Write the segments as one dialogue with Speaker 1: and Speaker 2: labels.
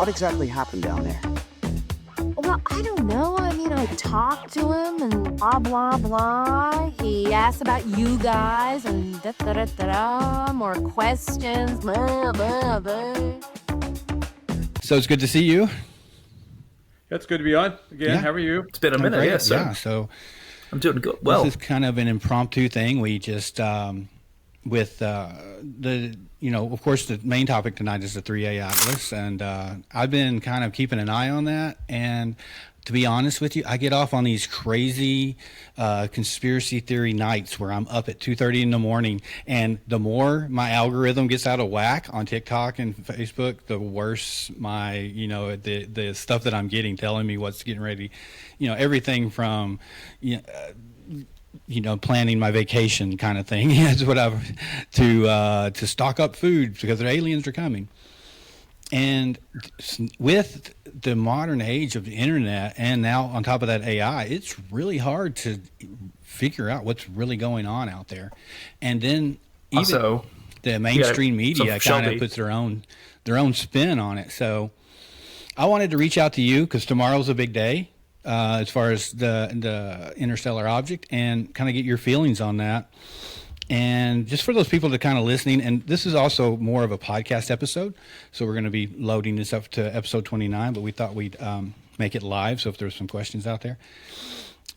Speaker 1: What exactly happened down there?
Speaker 2: Well, I don't know. I mean, I talked to him and blah, blah, blah. He asked about you guys and da-da-da-da-da, more questions, blah, blah, blah.
Speaker 3: So it's good to see you.
Speaker 4: It's good to be on again.
Speaker 3: Yeah.
Speaker 4: How are you?
Speaker 5: It's been a minute,
Speaker 3: Great.
Speaker 5: yes.
Speaker 3: Yeah, so
Speaker 5: I'm doing good. Well,
Speaker 3: this is kind of an impromptu thing. We just, with the, of course, the main topic tonight is the 3A Atlas, and I've been kind of keeping an eye on that. And to be honest with you, I get off on these crazy conspiracy theory nights where I'm up at 2:30 in the morning, and the more my algorithm gets out of whack on TikTok and Facebook, the worse my, the stuff that I'm getting telling me what's getting ready, everything from, planning my vacation kind of thing, whatever, to stock up food because the aliens are coming. And with the modern age of the internet, and now on top of that AI, it's really hard to figure out what's really going on out there. And then even
Speaker 5: also,
Speaker 3: the mainstream media kind of
Speaker 5: Shelby
Speaker 3: puts their own spin on it. So I wanted to reach out to you because tomorrow's a big day as far as the interstellar object, and kind of get your feelings on that. And just for those people that are kind of listening, and this is also more of a podcast episode, so we're going to be loading this up to episode 29, but we thought we'd make it live, so if there's some questions out there.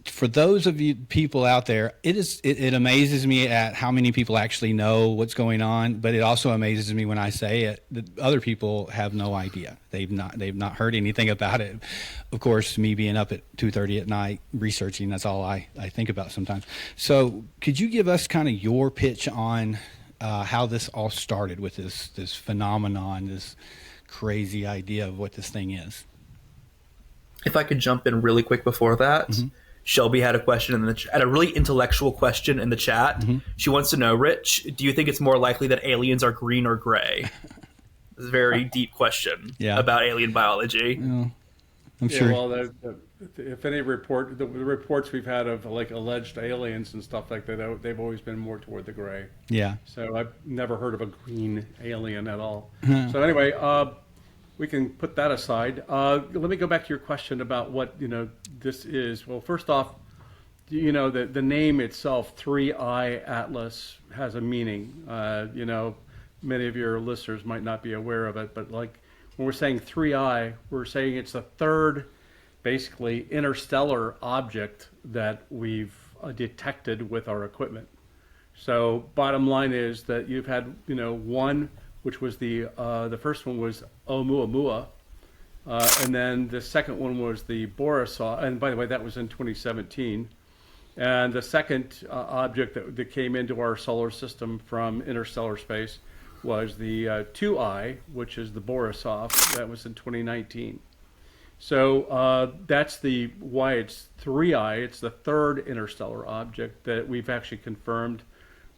Speaker 3: For those of you people out there, it amazes me at how many people actually know what's going on, but it also amazes me when I say it that other people have no idea. They've not heard anything about it. Of course, me being up at 2:30 at night researching, that's all I think about sometimes. So could you give us kind of your pitch on how this all started with this phenomenon, this crazy idea of what this thing is?
Speaker 5: if I could jump in really quick before that. Mm-hmm. Shelby had a question in the chat, a really intellectual question in the chat. Mm-hmm. She wants to know, Rich, do you think it's more likely that aliens are green or gray? It's a very deep question about alien biology.
Speaker 3: Yeah, I'm sure.
Speaker 4: Well, if any the reports we've had of like alleged aliens and stuff like that, they've always been more toward the gray.
Speaker 3: Yeah.
Speaker 4: So I've never heard of a green alien at all. So anyway, we can put that aside. Let me go back to your question about what this is. Well, first off, the name itself, 3I Atlas, has a meaning. Many of your listeners might not be aware of it, but like when we're saying 3I, we're saying it's the third, basically, interstellar object that we've detected with our equipment. So bottom line is that you've had, one, which was the first one was Oumuamua, and then the second one was the Borisov, and by the way, that was in 2017. And the second object that came into our solar system from interstellar space was the 2I, which is the Borisov. That was in 2019. So that's why it's 3I. It's the third interstellar object that we've actually confirmed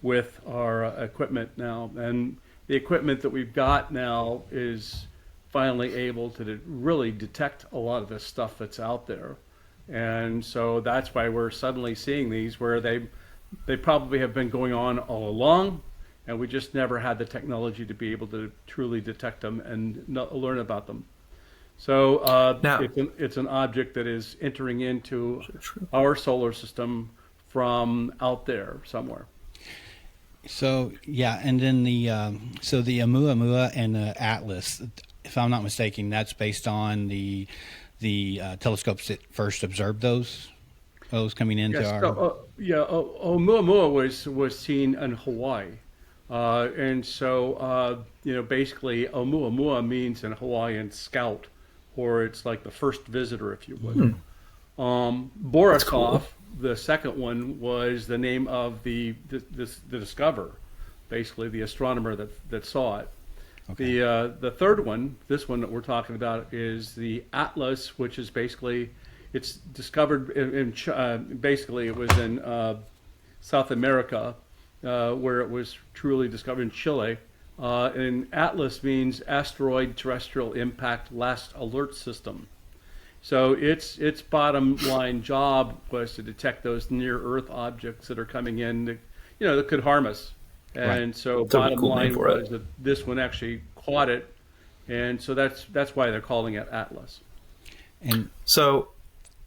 Speaker 4: with our equipment now. And the equipment that we've got now is finally able to really detect a lot of the stuff that's out there. And so that's why we're suddenly seeing these where they probably have been going on all along, and we just never had the technology to be able to truly detect them and learn about them. So it's an object that is entering into our solar system from out there somewhere.
Speaker 3: So and then the Oumuamua and the Atlas, if I'm not mistaken, that's based on the telescopes that first observed those coming into our.
Speaker 4: Oumuamua was seen in Hawaii, and so basically Oumuamua means in Hawaiian scout, or it's like the first visitor, if you would. Borisov, cool. The second one, was the name of the discoverer, basically the astronomer that saw it. Okay. The third one, this one that we're talking about, is the Atlas, which is basically, it's discovered basically it was in South America, where it was truly discovered in Chile. And Atlas means Asteroid Terrestrial Impact Last Alert System. So its bottom line job was to detect those near Earth objects that are coming in that could harm us. And so bottom line was that this one actually caught it And so that's why they're calling it Atlas.
Speaker 3: And
Speaker 5: So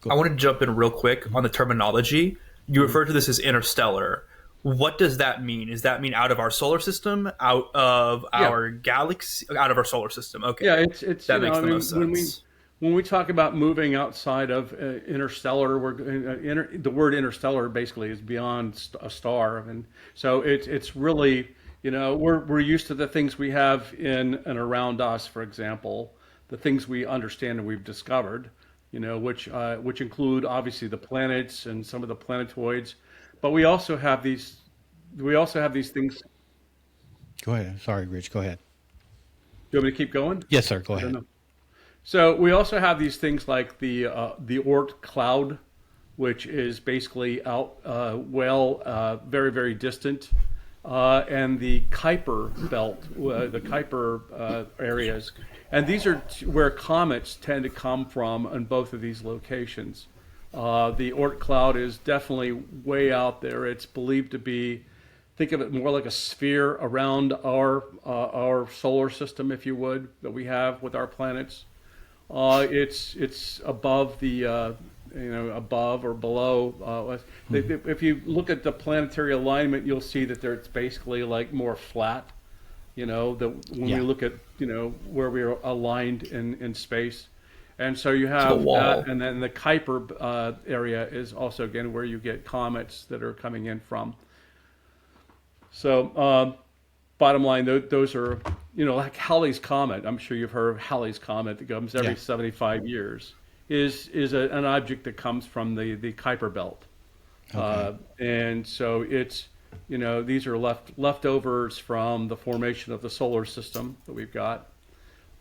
Speaker 5: I want to jump in real quick on the terminology. You refer to this as interstellar. What does that mean? Does that mean out of our solar system, out of
Speaker 4: Yeah.
Speaker 5: our galaxy, out of our solar system? Okay,
Speaker 4: Yeah, it's
Speaker 5: that
Speaker 4: you know,
Speaker 5: makes
Speaker 4: I
Speaker 5: the
Speaker 4: mean,
Speaker 5: most
Speaker 4: when we
Speaker 5: sense.
Speaker 4: when we talk about moving outside of interstellar, the word interstellar basically is beyond a star, and so it's really, we're used to the things we have in and around us. For example, the things we understand and we've discovered, which include obviously the planets and some of the planetoids, but we also have these things.
Speaker 3: go ahead. Sorry, Rich. Go ahead.
Speaker 4: Do you want me to keep going?
Speaker 3: Yes, sir. Go
Speaker 4: I don't
Speaker 3: ahead.
Speaker 4: know. So we also have these things like the Oort cloud, which is basically out very very distant, and the Kuiper belt, the Kuiper areas, and these are where comets tend to come from in both of these locations. The Oort cloud is definitely way out there. It's believed to be, think of it more like a sphere around our solar system, if you would, that we have with our planets. It's above above or below. If you look at the planetary alignment, you'll see that it's basically like more flat. When we
Speaker 3: Yeah.
Speaker 4: look at where we are aligned in space, and so you
Speaker 5: It's like a
Speaker 4: have
Speaker 5: wall.
Speaker 4: that, and then the Kuiper area is also again where you get comets that are coming in from. So, bottom line, those are, like Halley's Comet. I'm sure you've heard of Halley's Comet that comes every
Speaker 3: Yeah.
Speaker 4: 75 years. Is an object that comes from the Kuiper Belt,
Speaker 3: Okay.
Speaker 4: and so these are leftovers from the formation of the solar system that we've got,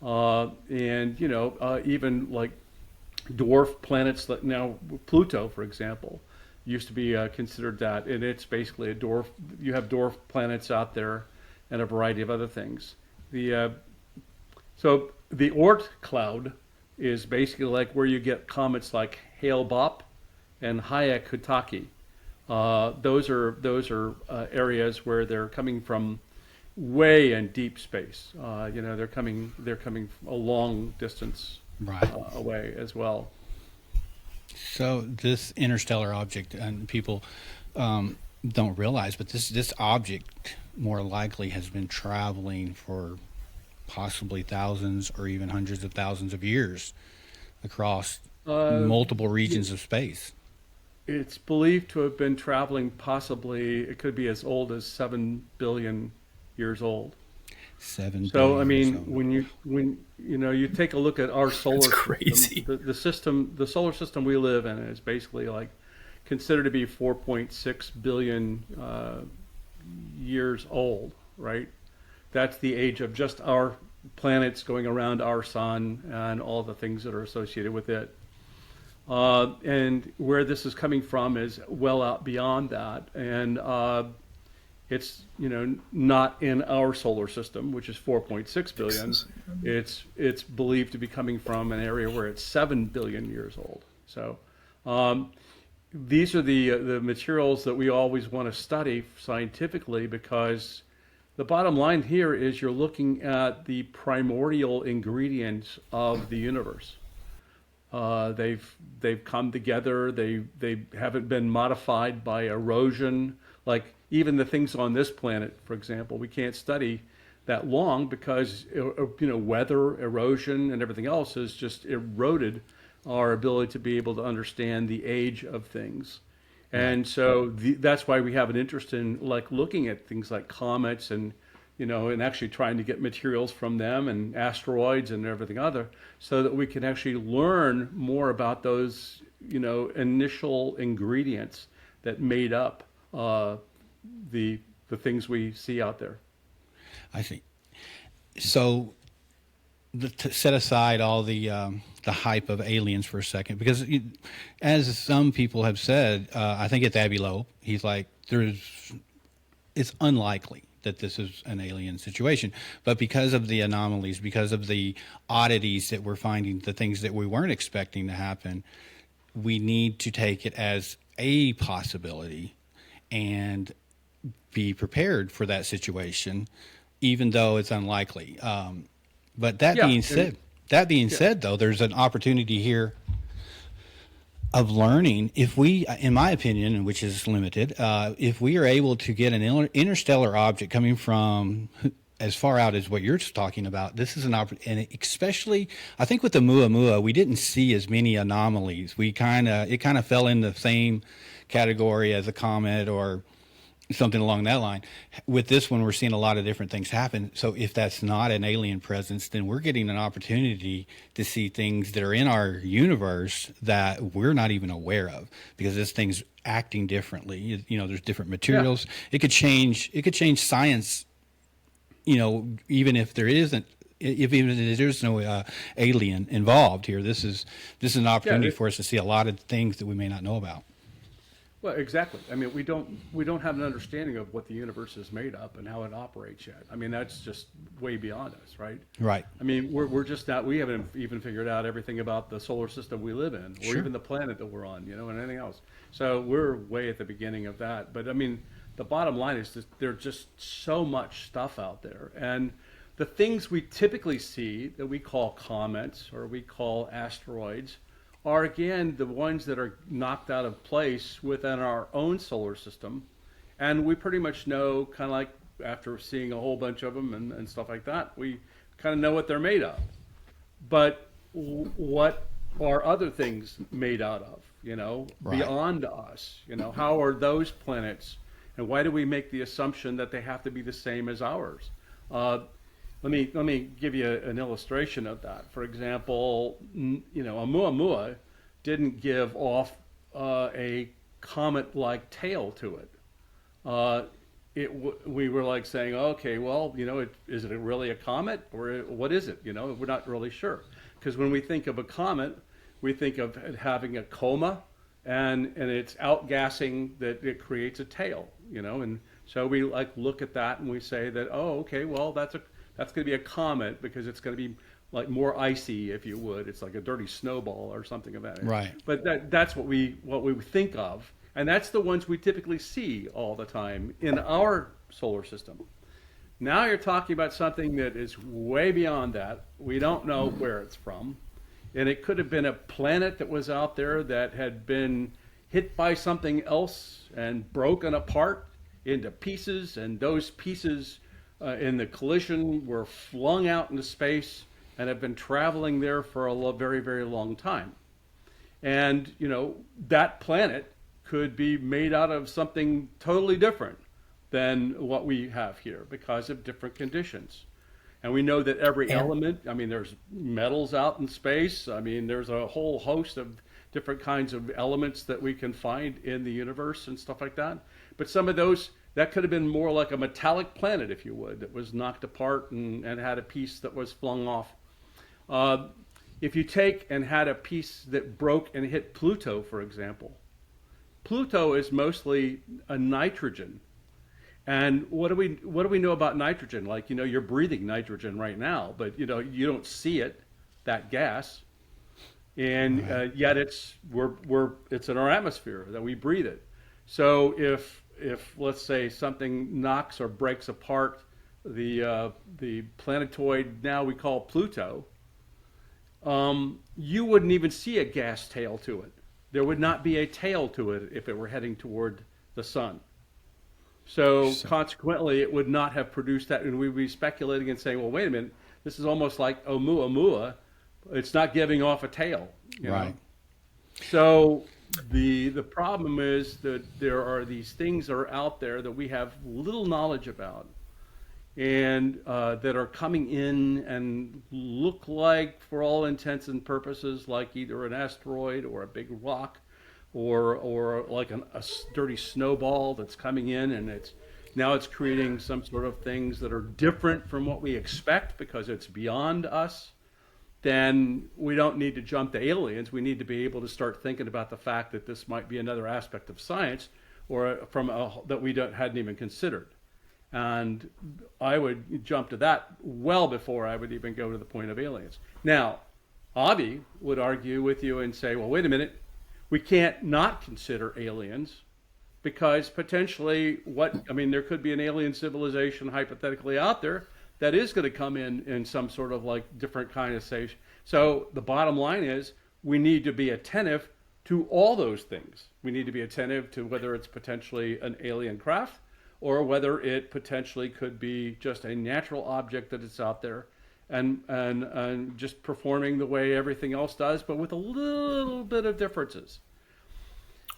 Speaker 4: and even like dwarf planets that now Pluto, for example, used to be considered that, and it's basically a dwarf. You have dwarf planets out there, and a variety of other things. The so the Oort cloud is basically like where you get comets like Hale-Bopp and Hayek-Hutaki. Those are areas where they're coming from way in deep space. They're coming a long distance
Speaker 3: Right.
Speaker 4: away as well.
Speaker 3: So this interstellar object, and people don't realize, but this object more likely has been traveling for possibly thousands or even hundreds of thousands of years across
Speaker 4: Uh,
Speaker 3: multiple
Speaker 4: y-
Speaker 3: regions of space.
Speaker 4: it's believed to have been traveling possibly, it could be as old as 7 billion years old.
Speaker 3: Seven
Speaker 4: So, I
Speaker 3: billion or
Speaker 4: mean,
Speaker 3: so.
Speaker 4: when you take a look at our
Speaker 5: It's
Speaker 4: solar system,
Speaker 5: crazy.
Speaker 4: the solar system we live in is basically like considered to be 4.6 billion years old, right? That's the age of just our planets going around our sun and all the things that are associated with it. And where this is coming from is well out beyond that, and it's not in our solar system, which is 4.6 billion. It's believed to be coming from an area where it's 7 billion years old. So um, these are the materials that we always want to study scientifically, because the bottom line here is you're looking at the primordial ingredients of the universe. They've come together. They haven't been modified by erosion. Like even the things on this planet, for example, we can't study that long because weather, erosion, and everything else has just eroded our ability to be able to understand the age of things.
Speaker 3: Right.
Speaker 4: And so that's why we have an interest in like looking at things like comets and actually trying to get materials from them and asteroids and everything other, so that we can actually learn more about those, initial ingredients that made up the things we see out there.
Speaker 3: I see. So to set aside all the hype of aliens for a second, because as some people have said, I think it's Abby Lowe. He's like, it's unlikely that this is an alien situation, but because of the anomalies, because of the oddities that we're finding, the things that we weren't expecting to happen, we need to take it as a possibility and be prepared for that situation, even though it's unlikely. But that
Speaker 4: Yeah,
Speaker 3: being
Speaker 4: and
Speaker 3: said, though, there's an opportunity here of learning if we, in my opinion, which is limited, if we are able to get an interstellar object coming from as far out as what you're talking about, this is an opportunity. And especially, I think with the Muamua, we didn't see as many anomalies. It kind of fell in the same category as a comet or something along that line. With this one, we're seeing a lot of different things happen. So if that's not an alien presence, then we're getting an opportunity to see things that are in our universe that we're not even aware of, because this thing's acting differently. There's different materials. It could change science. Even if there isn't, even if there's no alien involved here, this is an opportunity for us to see a lot of things that we may not know about.
Speaker 4: Well, exactly. I mean, we don't have an understanding of what the universe is made of and how it operates yet. I mean, that's just way beyond us, right?
Speaker 3: Right.
Speaker 4: I mean, we're just not. We haven't even figured out everything about the solar system we live in, or even the planet that we're on, and anything else. So we're way at the beginning of that. But I mean, the bottom line is that there's just so much stuff out there, and the things we typically see that we call comets or we call asteroids are again the ones that are knocked out of place within our own solar system. And we pretty much know, kind of like after seeing a whole bunch of them and stuff like that, we kind of know what they're made of. But what are other things made out of,
Speaker 3: Right.
Speaker 4: beyond us? How are those planets? And why do we make the assumption that they have to be the same as ours? Let me give you an illustration of that. For example, Oumuamua didn't give off a comet-like tail to it. We were like saying, okay, well, is it really a comet or what is it? We're not really sure, because when we think of a comet, we think of it having a coma, and it's outgassing that it creates a tail, and so we look at that and we say that, oh, okay, well, that's going to be a comet because it's going to be like more icy, if you would. It's like a dirty snowball or something of that.
Speaker 3: Right.
Speaker 4: But that's what we think of, and that's the ones we typically see all the time in our solar system. Now you're talking about something that is way beyond that. We don't know where it's from, and it could have been a planet that was out there that had been hit by something else and broken apart into pieces, and those pieces in the collision were flung out into space and have been traveling there for a very, very long time. And, that planet could be made out of something totally different than what we have here because of different conditions. And we know that every element, there's metals out in space. There's a whole host of different kinds of elements that we can find in the universe and stuff like that. But some of those, that could have been more like a metallic planet, if you would, that was knocked apart and had a piece that was flung off. If you take and had a piece that broke and hit Pluto, for example, Pluto is mostly a nitrogen. And what do we know about nitrogen? You're breathing nitrogen right now, but you don't see it, that gas, and yet it's in our atmosphere that we breathe it. So if let's say something knocks or breaks apart the planetoid now we call Pluto, you wouldn't even see a gas tail to it. There would not be a tail to it if it were heading toward the sun. So consequently, it would not have produced that, and we'd be speculating and saying, well, wait a minute, this is almost like Oumuamua. It's not giving off a tail.
Speaker 3: Right.
Speaker 4: So the problem is that there are these things that are out there that we have little knowledge about, and that are coming in and look like, for all intents and purposes, like either an asteroid or a big rock, or like a dirty snowball that's coming in, and it's creating some sort of things that are different from what we expect because it's beyond us. Then we don't need to jump to aliens. We need to be able to start thinking about the fact that this might be another aspect of science, or that we hadn't even considered. And I would jump to that well before I would even go to the point of aliens. Now, Avi would argue with you and say, well, wait a minute, we can't not consider aliens because potentially there could be an alien civilization hypothetically out there that is going to come in some sort of like different kind of say. So the bottom line is we need to be attentive to all those things. We need to be attentive to whether it's potentially an alien craft or whether it potentially could be just a natural object that is out there and just performing the way everything else does, but with a little bit of differences.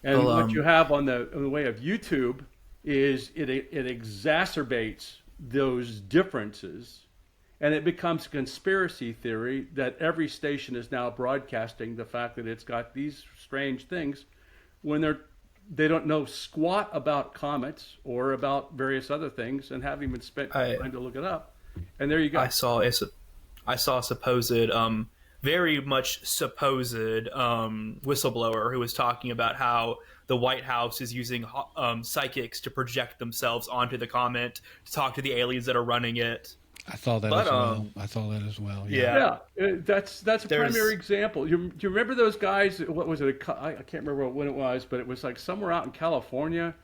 Speaker 4: And what you have on the way of YouTube is it exacerbates those differences, and it becomes a conspiracy theory that every station is now broadcasting the fact that it's got these strange things when they don't know squat about comets or about various other things and haven't even spent time to look it up. And there you go.
Speaker 5: I saw a supposed, very much supposed whistleblower who was talking about how the White House is using psychics to project themselves onto the comment to talk to the aliens that are running it.
Speaker 3: I saw that as well. I saw that as well.
Speaker 5: Yeah.
Speaker 4: That's a primary example. Do you remember those guys? What was it? I can't remember when it was, but it was like somewhere out in California,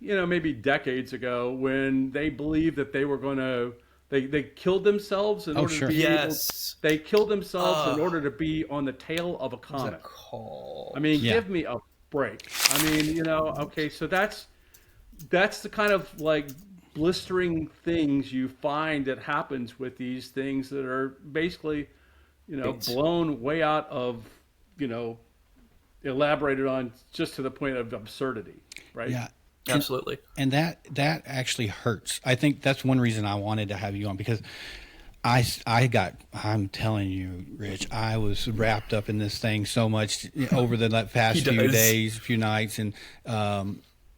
Speaker 4: maybe decades ago, when they believed that they were going to. They killed themselves in order to be able. They killed themselves in order to be on the tail of a comet. I mean, give me a break. I mean, okay, so that's the kind of like blistering things you find that happens with these things that are basically, blown way out of, elaborated on just to the point of absurdity, right?
Speaker 3: Yeah.
Speaker 5: Absolutely.
Speaker 3: And that actually hurts. I think that's one reason I wanted to have you on, because I'm telling you, Rich, I was wrapped up in this thing so much over the past few days, few nights. And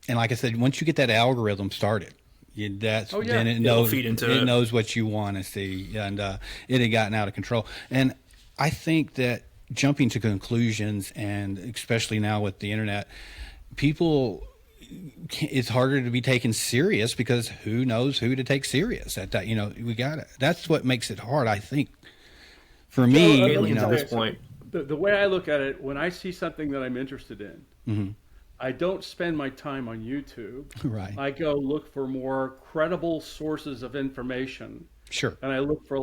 Speaker 3: like I said, once you get that algorithm started, then it knows what you want to see. And it had gotten out of control. And I think that jumping to conclusions, and especially now with the internet, it's harder to be taken serious because who knows who to take serious at that. That's what makes it hard, I think, for me.
Speaker 5: At this point,
Speaker 4: the way I look at it, when I see something that I'm interested in,
Speaker 3: mm-hmm.
Speaker 4: I don't spend my time on YouTube.
Speaker 3: Right.
Speaker 4: I go look for more credible sources of information.
Speaker 3: Sure.
Speaker 4: And I look for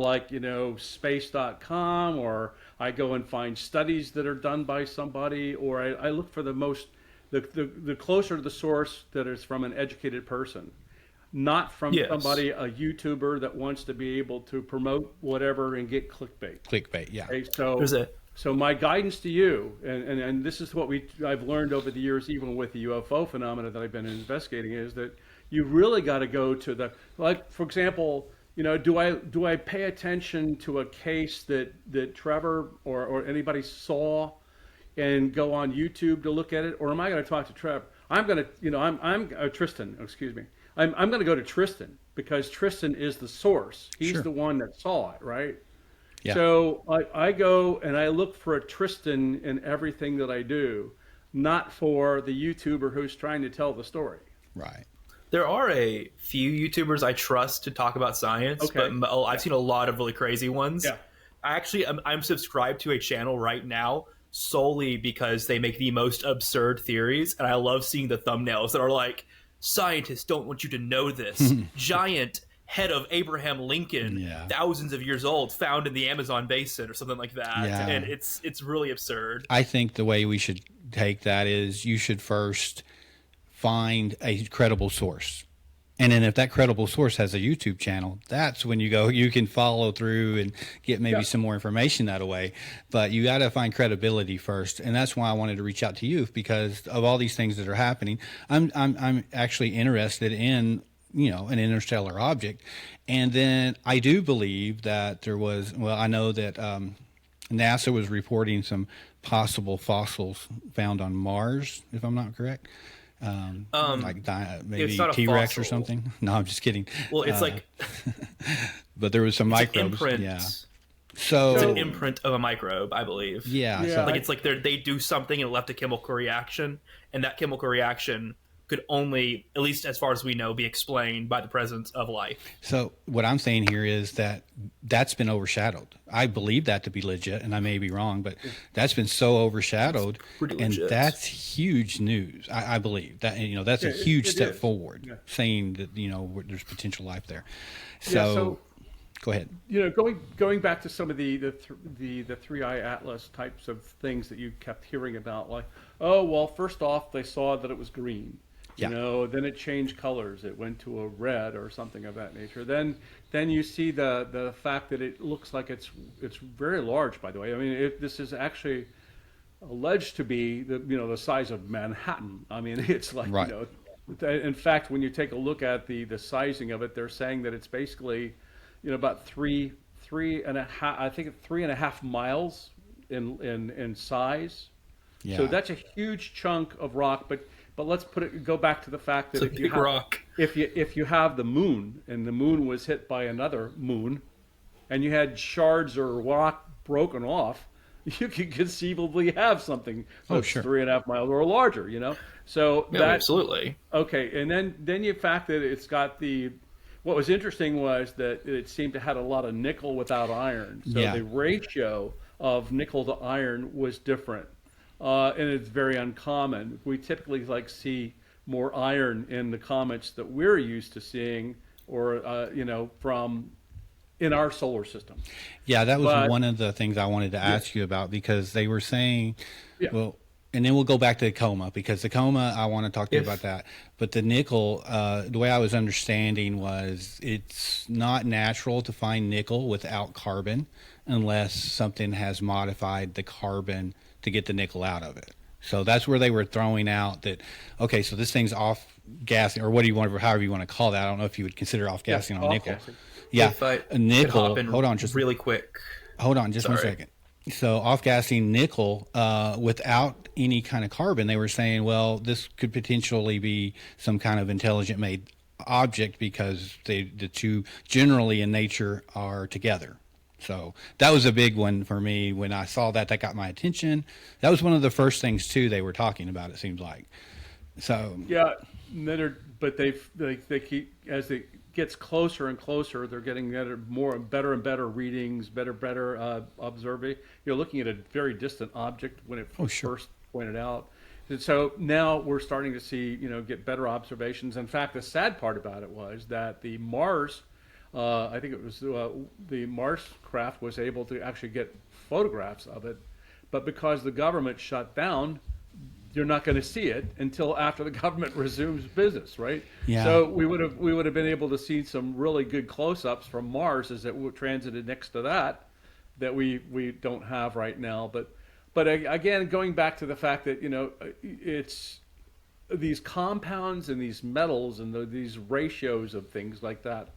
Speaker 4: space.com, or I go and find studies that are done by somebody, or I look for the closer to the source that is from an educated person, not from somebody, a YouTuber that wants to be able to promote whatever and get clickbait.
Speaker 3: Clickbait, yeah.
Speaker 4: Okay, so my guidance to you, and this is what I've learned over the years, even with the UFO phenomena that I've been investigating, is that you really got to go to for example, do I pay attention to a case that Trevor or anybody saw and go on YouTube to look at it, or am I going to talk to Trevor? I'm going to, Tristan, excuse me. I'm going to go to Tristan because Tristan is the source. He's the one that saw it, right?
Speaker 3: Yeah.
Speaker 4: So I go and I look for a Tristan in everything that I do, not for the YouTuber who's trying to tell the story.
Speaker 3: Right.
Speaker 5: There are a few YouTubers I trust to talk about science, but I've seen a lot of really crazy ones.
Speaker 4: Yeah.
Speaker 5: I'm subscribed to a channel right now solely because they make the most absurd theories, and I love seeing the thumbnails that are like, scientists don't want you to know this. Giant head of Abraham Lincoln, thousands of years old, found in the Amazon basin or something like that.
Speaker 3: Yeah.
Speaker 5: And it's really absurd.
Speaker 3: I think the way we should take that is you should first find a credible source. And then if that credible source has a YouTube channel, that's when you can follow through and get maybe some more information that way. But you got to find credibility first. And that's why I wanted to reach out to you, because of all these things that are happening. I'm actually interested in, an interstellar object. And then I do believe that I know that NASA was reporting some possible fossils found on Mars, if I'm not correct. Maybe T-Rex or something. No, I'm just kidding.
Speaker 5: Well, it's
Speaker 3: but there was some microbes.
Speaker 5: Imprint.
Speaker 3: Yeah.
Speaker 5: So it's an imprint of a microbe, I believe.
Speaker 3: Yeah.
Speaker 4: Yeah.
Speaker 3: So,
Speaker 5: It's like they do something and it left a chemical reaction, and that chemical reaction could only, at least as far as we know, be explained by the presence of life.
Speaker 3: So what I'm saying here is that's been overshadowed. I believe that to be legit, and I may be wrong, but that's been so overshadowed, and that's huge news. I believe that that's a huge step forward, saying that there's potential life there. So Go ahead.
Speaker 4: Going back to some of the three eye atlas types of things that you kept hearing about, like, oh well, first off they saw that it was green,
Speaker 3: Yeah.
Speaker 4: then it changed colors, it went to a red or something of that nature. Then you see the fact that it looks like it's very large. By the way, I mean this is actually alleged to be the size of Manhattan. I mean it's like
Speaker 3: Right.
Speaker 4: In fact, when you take a look at the sizing of it, they're saying that it's basically about three and a half, I think 3.5 miles in size.
Speaker 3: Yeah.
Speaker 4: So that's a huge chunk of rock. But let's go back to the fact that
Speaker 5: It's a big rock.
Speaker 4: if you have the moon, and the moon was hit by another moon, and you had shards or rock broken off, you could conceivably have something that's
Speaker 3: sure.
Speaker 4: 3.5 miles or larger. So
Speaker 5: Yeah, absolutely.
Speaker 4: okay. And then you fact that it's got the. What was interesting was that it seemed to have a lot of nickel without iron. So
Speaker 3: Yeah.
Speaker 4: the ratio of nickel to iron was different. And it's very uncommon. We typically see more iron in the comets that we're used to seeing, or from in our solar system.
Speaker 3: Yeah, that was
Speaker 4: But-
Speaker 3: one of the things I wanted to ask you about, because they were saying,
Speaker 4: Yeah.
Speaker 3: well, and then we'll go back to the coma, because the coma, I want to talk to you
Speaker 5: If-
Speaker 3: about that. But the nickel, the way I was understanding was it's not natural to find nickel without carbon unless something has modified the carbon to get the nickel out of it. So that's where they were throwing out that, okay, so this thing's off gassing, or what do you want, however you want to call that. I don't know if you would consider off gassing on nickel.
Speaker 4: off-gassing.
Speaker 3: Yeah,
Speaker 5: If I
Speaker 3: a
Speaker 5: could
Speaker 3: nickel.
Speaker 5: hop in
Speaker 3: Hold on, just
Speaker 5: really quick.
Speaker 3: Hold on just one
Speaker 5: Sorry.
Speaker 3: second. So off-gassing nickel without any kind of carbon, they were saying, well, this could potentially be some kind of intelligent made object, because the two generally in nature are together. So that was a big one for me. When I saw that, that got my attention. That was one of the first things too they were talking about, it seems like. So
Speaker 4: Yeah, but they keep, as it gets closer and closer, they're getting better and better readings, better observing. You're looking at a very distant object when it was
Speaker 3: sure.
Speaker 4: first pointed out. And so now we're starting to see, get better observations. In fact, the sad part about it was that the Mars, I think it was the Mars craft was able to actually get photographs of it, but because the government shut down, you're not going to see it until after the government resumes business, right?
Speaker 3: Yeah.
Speaker 4: So we would have been able to see some really good close-ups from Mars as it transited next to that we don't have right now. But again, going back to the fact that it's these compounds and these metals and these ratios of things like that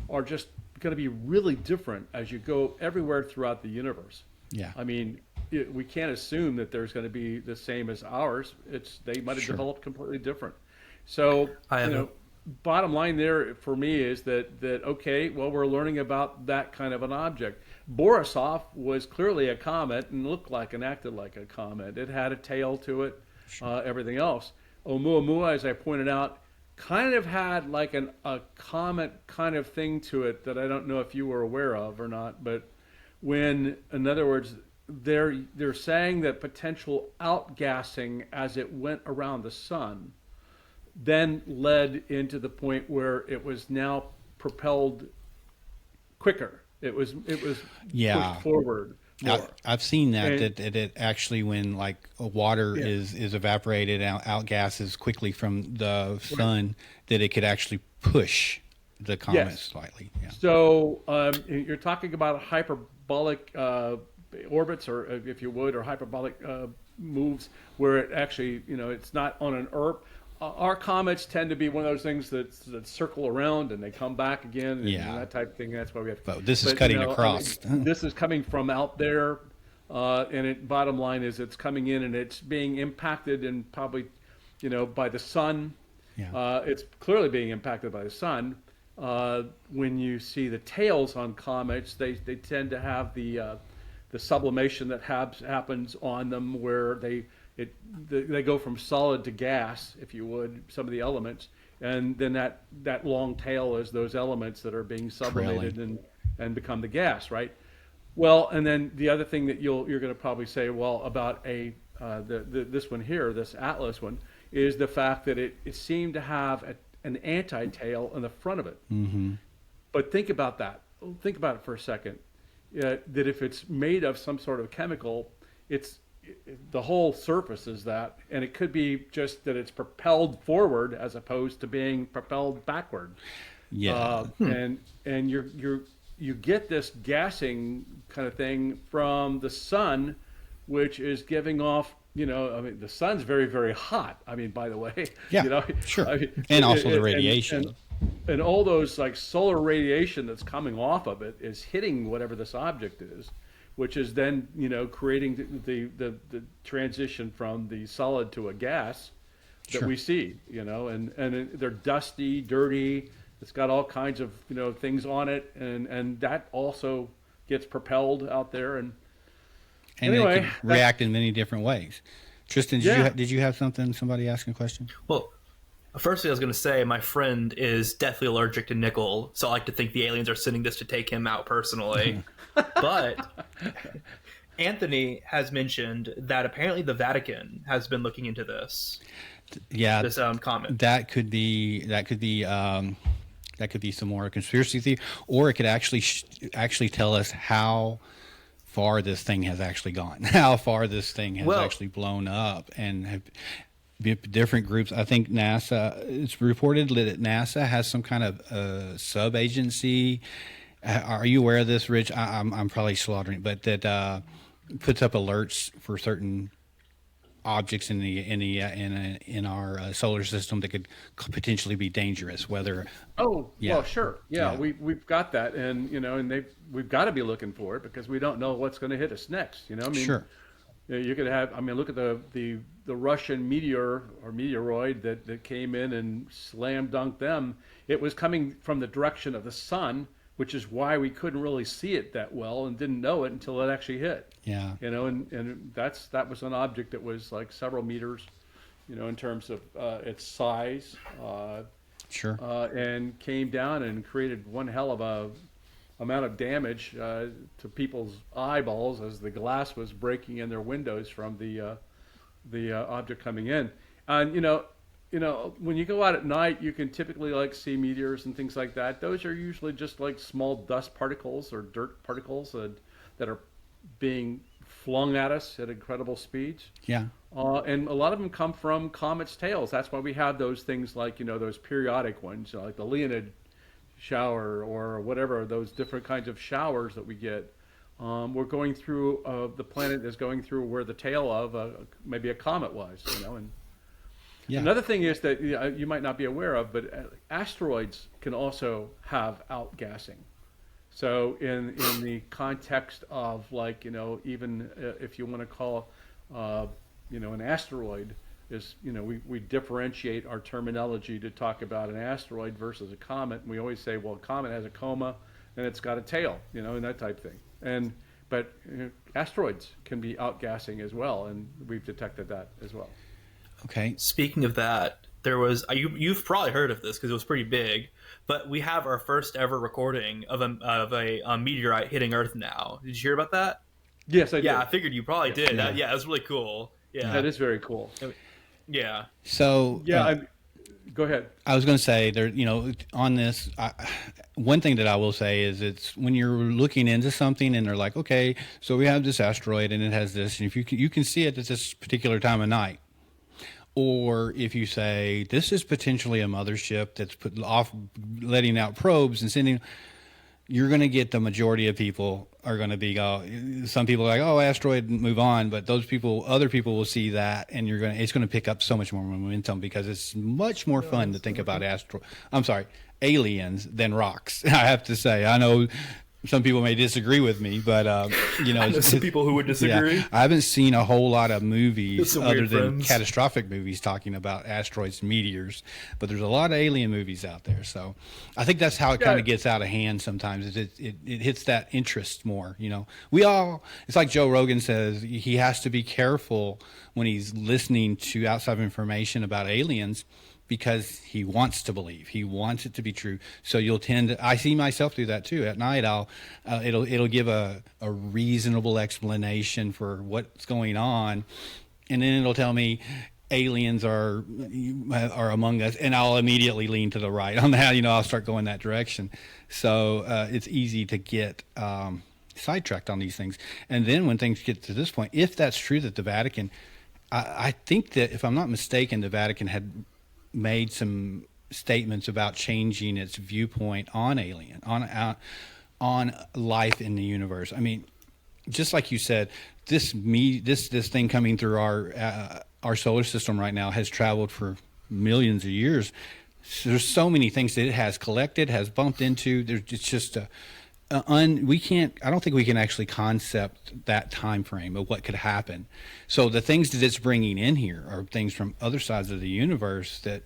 Speaker 4: are just going to be really different as you go everywhere throughout the universe.
Speaker 3: yeah,
Speaker 4: I mean, we can't assume that there's going to be the same as ours. They might have
Speaker 3: Sure.
Speaker 4: developed completely different. So,
Speaker 5: I have a-
Speaker 4: bottom line there for me is that okay, well, we're learning about that kind of an object. Borisov was clearly a comet and looked like and acted like a comet. It had a tail to it, everything else. Oumuamua, as I pointed out, kind of had like a comet kind of thing to it that I don't know if you were aware of or not, but when, in other words, they're saying that potential outgassing as it went around the sun then led into the point where it was now propelled quicker. It was
Speaker 3: Yeah.
Speaker 4: pushed forward more.
Speaker 3: I've seen that,
Speaker 4: And-
Speaker 3: that it actually, when like water
Speaker 4: Yeah.
Speaker 3: is evaporated, outgasses quickly from the sun, that it could actually push the comet
Speaker 4: Yes.
Speaker 3: slightly. Yeah.
Speaker 4: So you're talking about hyperbolic orbits, or if you would, or hyperbolic moves where it actually, it's not on an ERP. Our comets tend to be one of those things that circle around and they come back again, and
Speaker 3: Yeah.
Speaker 4: that type of thing. That's why we have.
Speaker 3: But this is cutting across.
Speaker 4: This is coming from out there, and bottom line is it's coming in and it's being impacted, and probably, by the sun.
Speaker 3: Yeah.
Speaker 4: It's clearly being impacted by the sun. When you see the tails on comets, they tend to have the sublimation that happens on them, where they go from solid to gas, if you would, some of the elements, and then that long tail is those elements that are being sublimated and become the gas, right? Well, and then the other thing that you're going to probably say, well, about this one here, this Atlas one, is the fact that it seemed to have an anti-tail in the front of it.
Speaker 3: Mm-hmm.
Speaker 4: But think about that. think about it for a second. That if it's made of some sort of chemical, the whole surface is that, and it could be just that it's propelled forward as opposed to being propelled backward.
Speaker 3: Yeah.
Speaker 4: And you get this gassing kind of thing from the sun, which is giving off. I mean, the sun's very, very hot. I mean, by the way,
Speaker 3: Yeah, sure.
Speaker 4: I mean,
Speaker 3: And also the radiation.
Speaker 4: And all those like solar radiation that's coming off of it is hitting whatever this object is, which is then creating the transition from the solid to a gas that
Speaker 3: Sure.
Speaker 4: we see. They're dusty, dirty. It's got all kinds of things on it, and that also gets propelled out there. And anyway,
Speaker 3: it can react in many different ways. Tristan, did you have something? Somebody asking a question?
Speaker 5: Well, firstly, I was going to say my friend is deathly allergic to nickel, so I like to think the aliens are sending this to take him out personally. But Anthony has mentioned that apparently the Vatican has been looking into this.
Speaker 3: Yeah,
Speaker 5: This comment.
Speaker 3: that could be some more conspiracy theory, or it could actually tell us how far this thing has actually gone, how far this thing has actually blown up, and have different groups. I think it's reported that NASA has some kind of sub-agency. Are you aware of this, Rich? I'm probably slaughtering, but that puts up alerts for certain objects in our solar system that could potentially be dangerous. Whether
Speaker 4: well, sure, yeah. We've got that, and we've got to be looking for it because we don't know what's going to hit us next. I mean,
Speaker 3: sure.
Speaker 4: You could have. I mean, look at the Russian meteor or meteoroid that came in and slam dunked them. It was coming from the direction of the sun, which is why we couldn't really see it that well and didn't know it until it actually hit.
Speaker 3: Yeah.
Speaker 4: And that was an object that was like several meters, in terms of its size.
Speaker 3: Sure.
Speaker 4: And came down and created one hell of a amount of damage to people's eyeballs as the glass was breaking in their windows from the object coming in. And when you go out at night, you can typically like see meteors and things like that. Those are usually just like small dust particles or dirt particles that are being flung at us at incredible speeds.
Speaker 3: Yeah.
Speaker 4: And a lot of them come from comets' tails. That's why we have those things like those periodic ones, like the Leonid shower or whatever, those different kinds of showers that we get. We're going through the planet is going through where the tail of maybe a comet was, and
Speaker 3: Yeah.
Speaker 4: another thing is that you might not be aware of, but asteroids can also have outgassing. So in the context of like even if you want to call an asteroid is we differentiate our terminology to talk about an asteroid versus a comet. And we always say, well, a comet has a coma and it's got a tail, and that type thing. But asteroids can be outgassing as well, and we've detected that as well.
Speaker 3: Okay.
Speaker 5: Speaking of that, there was you've probably heard of this because it was pretty big, but we have our first ever recording of a meteorite hitting Earth now. Did you hear about that?
Speaker 4: Yes, I did.
Speaker 5: Yeah, I figured you probably did.
Speaker 3: Yeah.
Speaker 5: Yeah, it was really cool. Yeah,
Speaker 4: That is very cool.
Speaker 5: yeah.
Speaker 3: So
Speaker 4: Go ahead.
Speaker 3: I was going to say there, on this, one thing that I will say is it's when you're looking into something and they're like, okay, so we have this asteroid and it has this, and if you can see it at this particular time of night, or if you say this is potentially a mothership that's letting out probes and sending, you're going to get the majority of people are going to be some people are like, oh, asteroid, move on, but other people will see that, and it's going to pick up so much more momentum because it's much more fun to think about aliens than rocks. I have to say, I know some people may disagree with me, but
Speaker 5: Some people who would disagree.
Speaker 3: Yeah, I haven't seen a whole lot of movies
Speaker 5: Some
Speaker 3: other
Speaker 5: weird
Speaker 3: than
Speaker 5: friends.
Speaker 3: catastrophic movies talking about asteroids and meteors, but there's a lot of alien movies out there. So I think that's how it kind of gets out of hand sometimes. Is it hits that interest more. It's like Joe Rogan says, he has to be careful when he's listening to outside information about aliens, because he wants to believe, he wants it to be true. So you'll tend to, I see myself do that too. At night, it'll give a reasonable explanation for what's going on. And then it'll tell me, aliens are among us, and I'll immediately lean to the right on that. I'll start going that direction. So it's easy to get sidetracked on these things. And then when things get to this point, if that's true that the Vatican, I think that if I'm not mistaken, the Vatican had made some statements about changing its viewpoint on on life in the universe. I mean, just like you said, this thing coming through our solar system right now has traveled for millions of years. So there's so many things that it has collected, has bumped into. It's just we can't. I don't think we can actually concept that time frame of what could happen. So the things that it's bringing in here are things from other sides of the universe that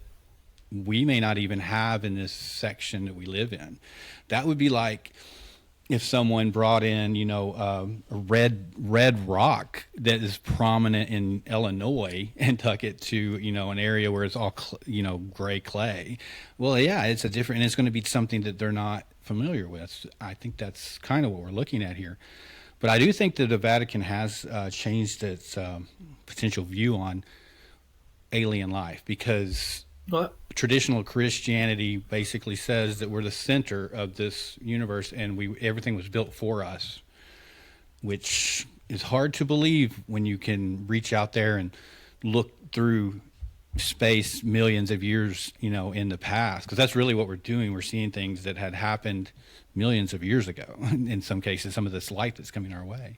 Speaker 3: we may not even have in this section that we live in. That would be like if someone brought in, a red rock that is prominent in Illinois and took it to, an area where it's all, gray clay. Well, yeah, it's and it's going to be something that they're not familiar with. I think that's kind of what we're looking at here. But I do think that the Vatican has changed its potential view on alien life, because traditional Christianity basically says that we're the center of this universe and everything was built for us, which is hard to believe when you can reach out there and look through space millions of years, in the past, because that's really what we're doing. We're seeing things that had happened millions of years ago. In some cases, some of this light that's coming our way.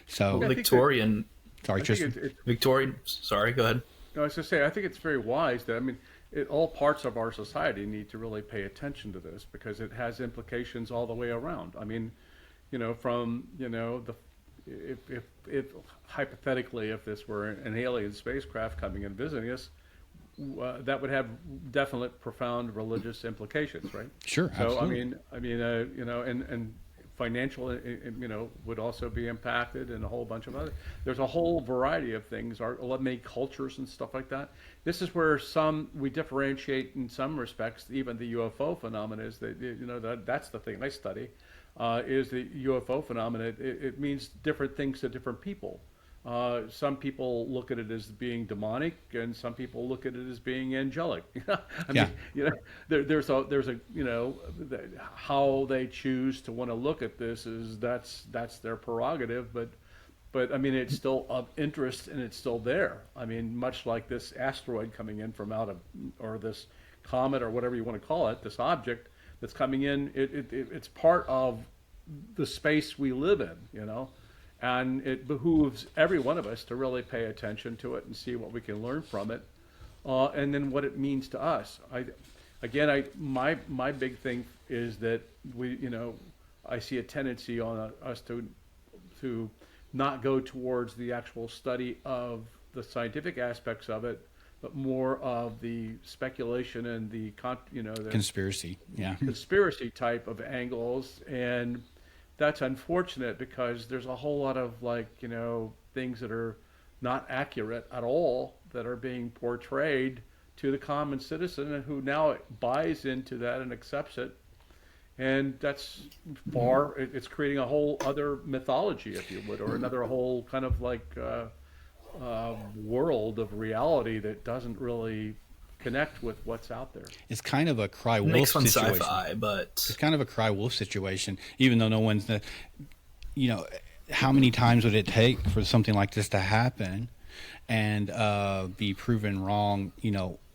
Speaker 3: So
Speaker 5: Victorian.
Speaker 3: Sorry, Tristan.
Speaker 5: Victorian. Sorry, go ahead.
Speaker 4: No, I was just saying, I think it's very wise that, all parts of our society need to really pay attention to this, because it has implications all the way around. From, if hypothetically, if this were an alien spacecraft coming and visiting us, that would have definite, profound religious implications, right?
Speaker 3: Sure.
Speaker 4: So,
Speaker 3: absolutely.
Speaker 4: and financial, would also be impacted, and a whole bunch of other. There's a whole variety of things, made cultures and stuff like that. This is where we differentiate in some respects. Even the UFO phenomena is that, that's the thing I study, is the UFO phenomena. It means different things to different people. Some people look at it as being demonic, and some people look at it as being angelic. There's a how they choose to want to look at this that's their prerogative, but it's still of interest, and it's still there. Much like this asteroid coming in from or this comet, or whatever you want to call it, this object that's coming in, it's part of the space we live in, and it behooves every one of us to really pay attention to it and see what we can learn from it, and then what it means to us. My big thing is that I see a tendency on us to not go towards the actual study of the scientific aspects of it, but more of the speculation and the
Speaker 3: conspiracy,
Speaker 4: conspiracy type of angles. And that's unfortunate, because there's a whole lot of things that are not accurate at all that are being portrayed to the common citizen, and who now buys into that and accepts it. And that's it's creating a whole other mythology, if you would, or another whole kind of world of reality that doesn't really connect with what's out there.
Speaker 3: It's kind of a cry wolf situation.
Speaker 5: Sci-fi, but
Speaker 3: it's kind of a cry wolf situation, even though no one's how many times would it take for something like this to happen and be proven wrong,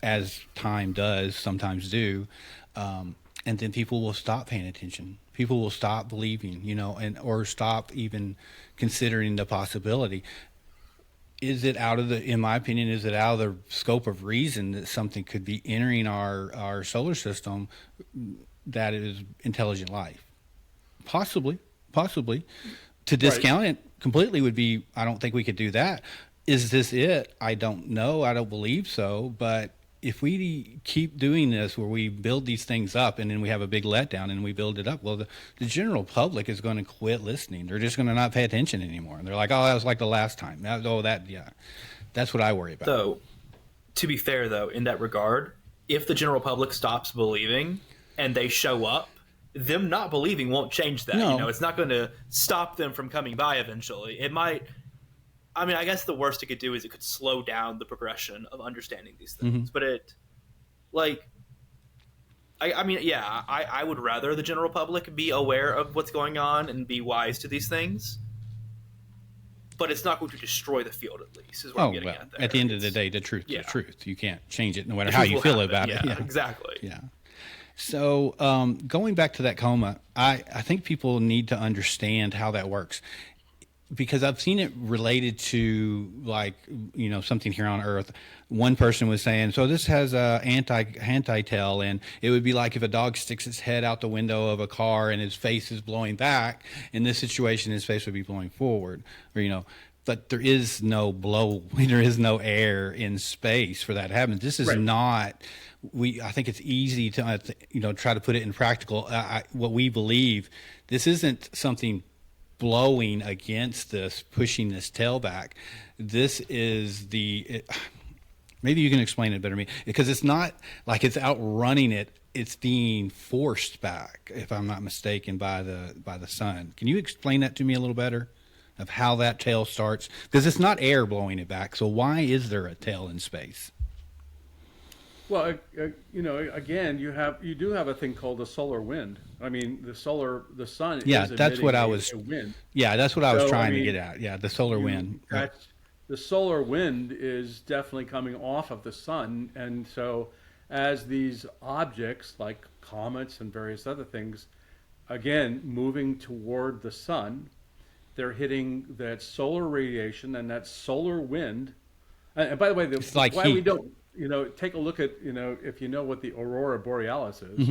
Speaker 3: as time does sometimes do, and then people will stop paying attention. People will stop believing, or stop even considering the possibility. In my opinion, is it out of the scope of reason that something could be entering our solar system that is intelligent life? Possibly. To discount it completely would be, I don't think we could do that. Is this it? I don't know. I don't believe so. But if we keep doing this, where we build these things up and then we have a big letdown and we build it up, well, the general public is going to quit listening. They're just going to not pay attention anymore. And they're like, oh, that was like the last time. That's what I worry about.
Speaker 5: So, to be fair, though, in that regard, if the general public stops believing and they show up, them not believing won't change that.
Speaker 3: No.
Speaker 5: It's not going to stop them from coming by eventually. It might I mean, I guess the worst it could do is it could slow down the progression of understanding these things. But it, like, I mean, yeah, I would rather the general public be aware of what's going on and be wise to these things. But it's not going to destroy the field, at least, is what I'm getting at there.
Speaker 3: At the end of the day, the truth is
Speaker 5: Yeah.
Speaker 3: the truth. You can't change it no matter
Speaker 5: The
Speaker 3: how
Speaker 5: truth
Speaker 3: you
Speaker 5: will
Speaker 3: feel
Speaker 5: happen,
Speaker 3: about
Speaker 5: yeah,
Speaker 3: it.
Speaker 5: exactly.
Speaker 3: Yeah. So going back to that coma, I think people need to understand how that works, because I've seen it related to, like, something here on Earth. One person was saying, so this has a anti-tail, and it would be like if a dog sticks its head out the window of a car and his face is blowing back. In this situation, his face would be blowing forward, or. But there is no there is no air in space for that to happen. This is
Speaker 4: Right.
Speaker 3: not. I think it's easy to try to put it in practical. What we believe, this isn't something blowing against this, pushing this tail back. This is maybe you can explain it better to me, because it's not like it's outrunning it. It's being forced back, if I'm not mistaken, by the sun. Can you explain that to me a little better, of how that tail starts? Because it's not air blowing it back. So why is there a tail in space?
Speaker 4: Well, again, you do have a thing called the solar wind. I mean, the sun.
Speaker 3: Yeah,
Speaker 4: is
Speaker 3: that's what I
Speaker 4: emitting
Speaker 3: was.
Speaker 4: a wind.
Speaker 3: Yeah, that's what I was
Speaker 4: So,
Speaker 3: trying
Speaker 4: I
Speaker 3: to
Speaker 4: mean,
Speaker 3: get at. Yeah, the solar wind. Right.
Speaker 4: The solar wind is definitely coming off of the sun, and so as these objects like comets and various other things, again, moving toward the sun, they're hitting that solar radiation and that solar wind. And by the way,
Speaker 3: It's like
Speaker 4: why we
Speaker 3: heat.
Speaker 4: don't, take a look at, if you know what the aurora borealis is,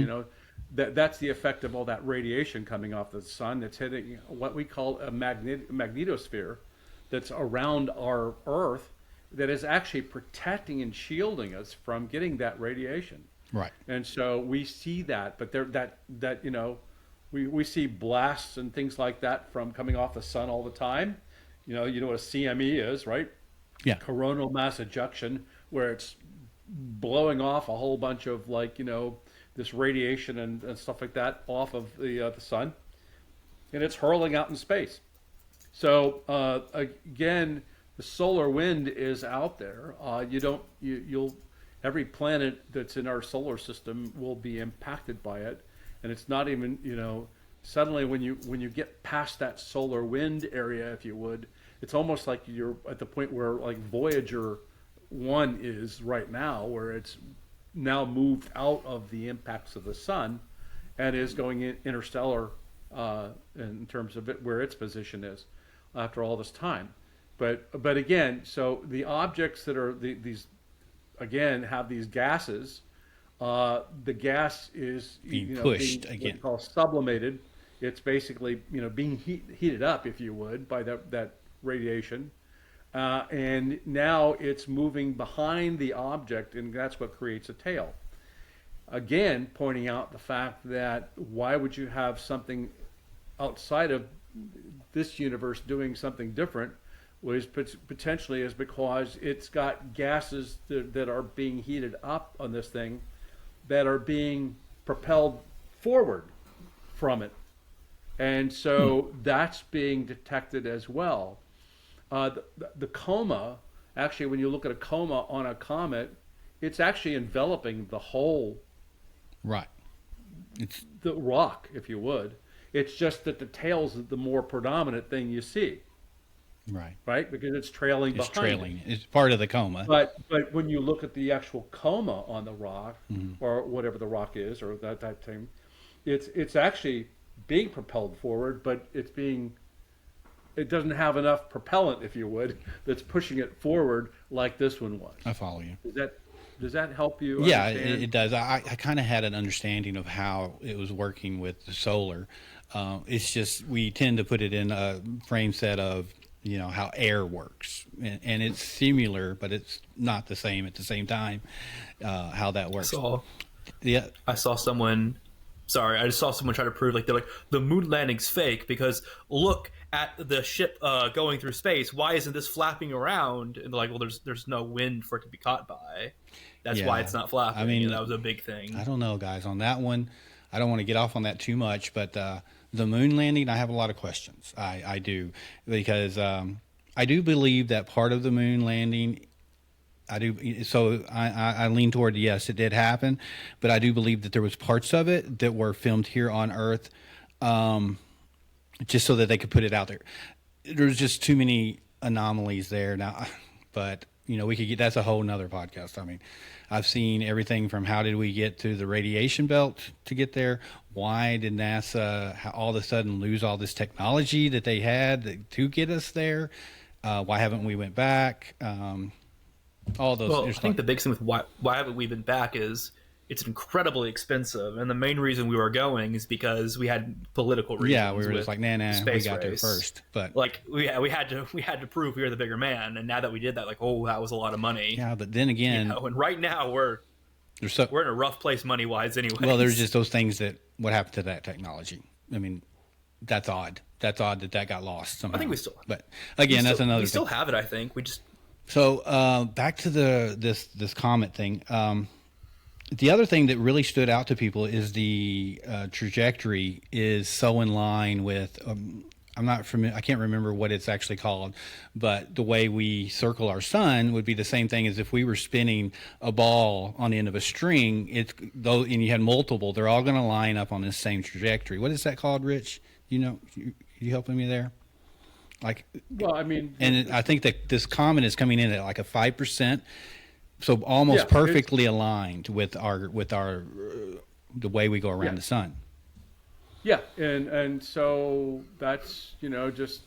Speaker 4: that's the effect of all that radiation coming off the sun that's hitting what we call a magnetosphere that's around our Earth, that is actually protecting and shielding us from getting that radiation.
Speaker 3: Right.
Speaker 4: And so we see that, but we see blasts and things like that from coming off the sun all the time. You know what a CME is, right?
Speaker 3: Yeah.
Speaker 4: Coronal mass ejection, where it's blowing off a whole bunch of this radiation and stuff like that off of the sun, and it's hurling out in space. So again, the solar wind is out there. Every planet that's in our solar system will be impacted by it. And it's not even, suddenly when you get past that solar wind area, if you would, it's almost like you're at the point where, like, Voyager 1 is right now, where it's now moved out of the impacts of the sun and is going interstellar in terms of where its position is after all this time. But again, so the objects that are these, again, have these gases. The gas is
Speaker 3: Being pushed
Speaker 4: being
Speaker 3: again.
Speaker 4: what's called sublimated. It's basically being heated up, if you would, by that radiation, and now it's moving behind the object, and that's what creates a tail. Again, pointing out the fact that why would you have something outside of this universe doing something different? Was potentially is because it's got gases that are being heated up on this thing, that are being propelled forward from it. And so that's being detected as well. The coma, actually, when you look at a coma on a comet, it's actually enveloping the whole,
Speaker 3: Right. It's
Speaker 4: the rock, if you would. It's just that the tail's the more predominant thing you see,
Speaker 3: right.
Speaker 4: right? Because it's trailing
Speaker 3: It's
Speaker 4: behind it.
Speaker 3: trailing. It's part of the coma.
Speaker 4: But when you look at the actual coma on the rock, or whatever the rock is, or that thing, it's actually being propelled forward, but it doesn't have enough propellant, if you would, that's pushing it forward like this one was.
Speaker 3: I follow you.
Speaker 4: Does that help you?
Speaker 3: Yeah,
Speaker 4: understand?
Speaker 3: it does. I kind of had an understanding of how it was working with the solar. It's just we tend to put it in a frame set of how air works, and it's similar, but it's not the same at the same time. How that works.
Speaker 5: I saw someone. Sorry, I just saw someone try to prove they're like the moon landing's fake because look at the ship going through space. Why isn't this flapping around? And they're like, well, there's no wind for it to be caught by. That's why it's not flapping.
Speaker 3: I mean,
Speaker 5: that was a big thing.
Speaker 3: I don't know, guys, on that one. I don't want to get off on that too much, but the moon landing, I have a lot of questions. I do, because I do believe that part of the moon landing. I do. So I lean toward yes, it did happen, but I do believe that there was parts of it that were filmed here on Earth, just so that they could put it out there. There's just too many anomalies there now, but we could get, that's a whole nother podcast. I mean, I've seen everything from how did we get to the radiation belt to get there? Why did NASA all of a sudden lose all this technology that they had to get us there? Why haven't we went back? All those.
Speaker 5: Well, I think the big thing with why haven't we been back is it's incredibly expensive, and the main reason we were going is because we had political reasons.
Speaker 3: Yeah, we were just like, nah, we got there first. But
Speaker 5: like, we had to prove we were the bigger man, and now that we did that, like, oh, that was a lot of money.
Speaker 3: Yeah, but then again,
Speaker 5: and right now we're in a rough place money wise, anyway.
Speaker 3: Well, there's just those things that what happened to that technology. I mean, that's odd. That's odd that got lost somehow.
Speaker 5: I think we still.
Speaker 3: But again, that's another.
Speaker 5: We still have it. I think we just.
Speaker 3: So back to this comet thing. The other thing that really stood out to people is the trajectory is so in line with. I'm not familiar. I can't remember what it's actually called, but the way we circle our sun would be the same thing as if we were spinning a ball on the end of a string. It's though, and you had multiple. They're all going to line up on the same trajectory. What is that called, Rich? You helping me there? Like,
Speaker 4: well, I mean,
Speaker 3: and I think that this comet is coming in at like a 5%, so almost perfectly aligned with our the way we go around the sun.
Speaker 4: Yeah, and so that's just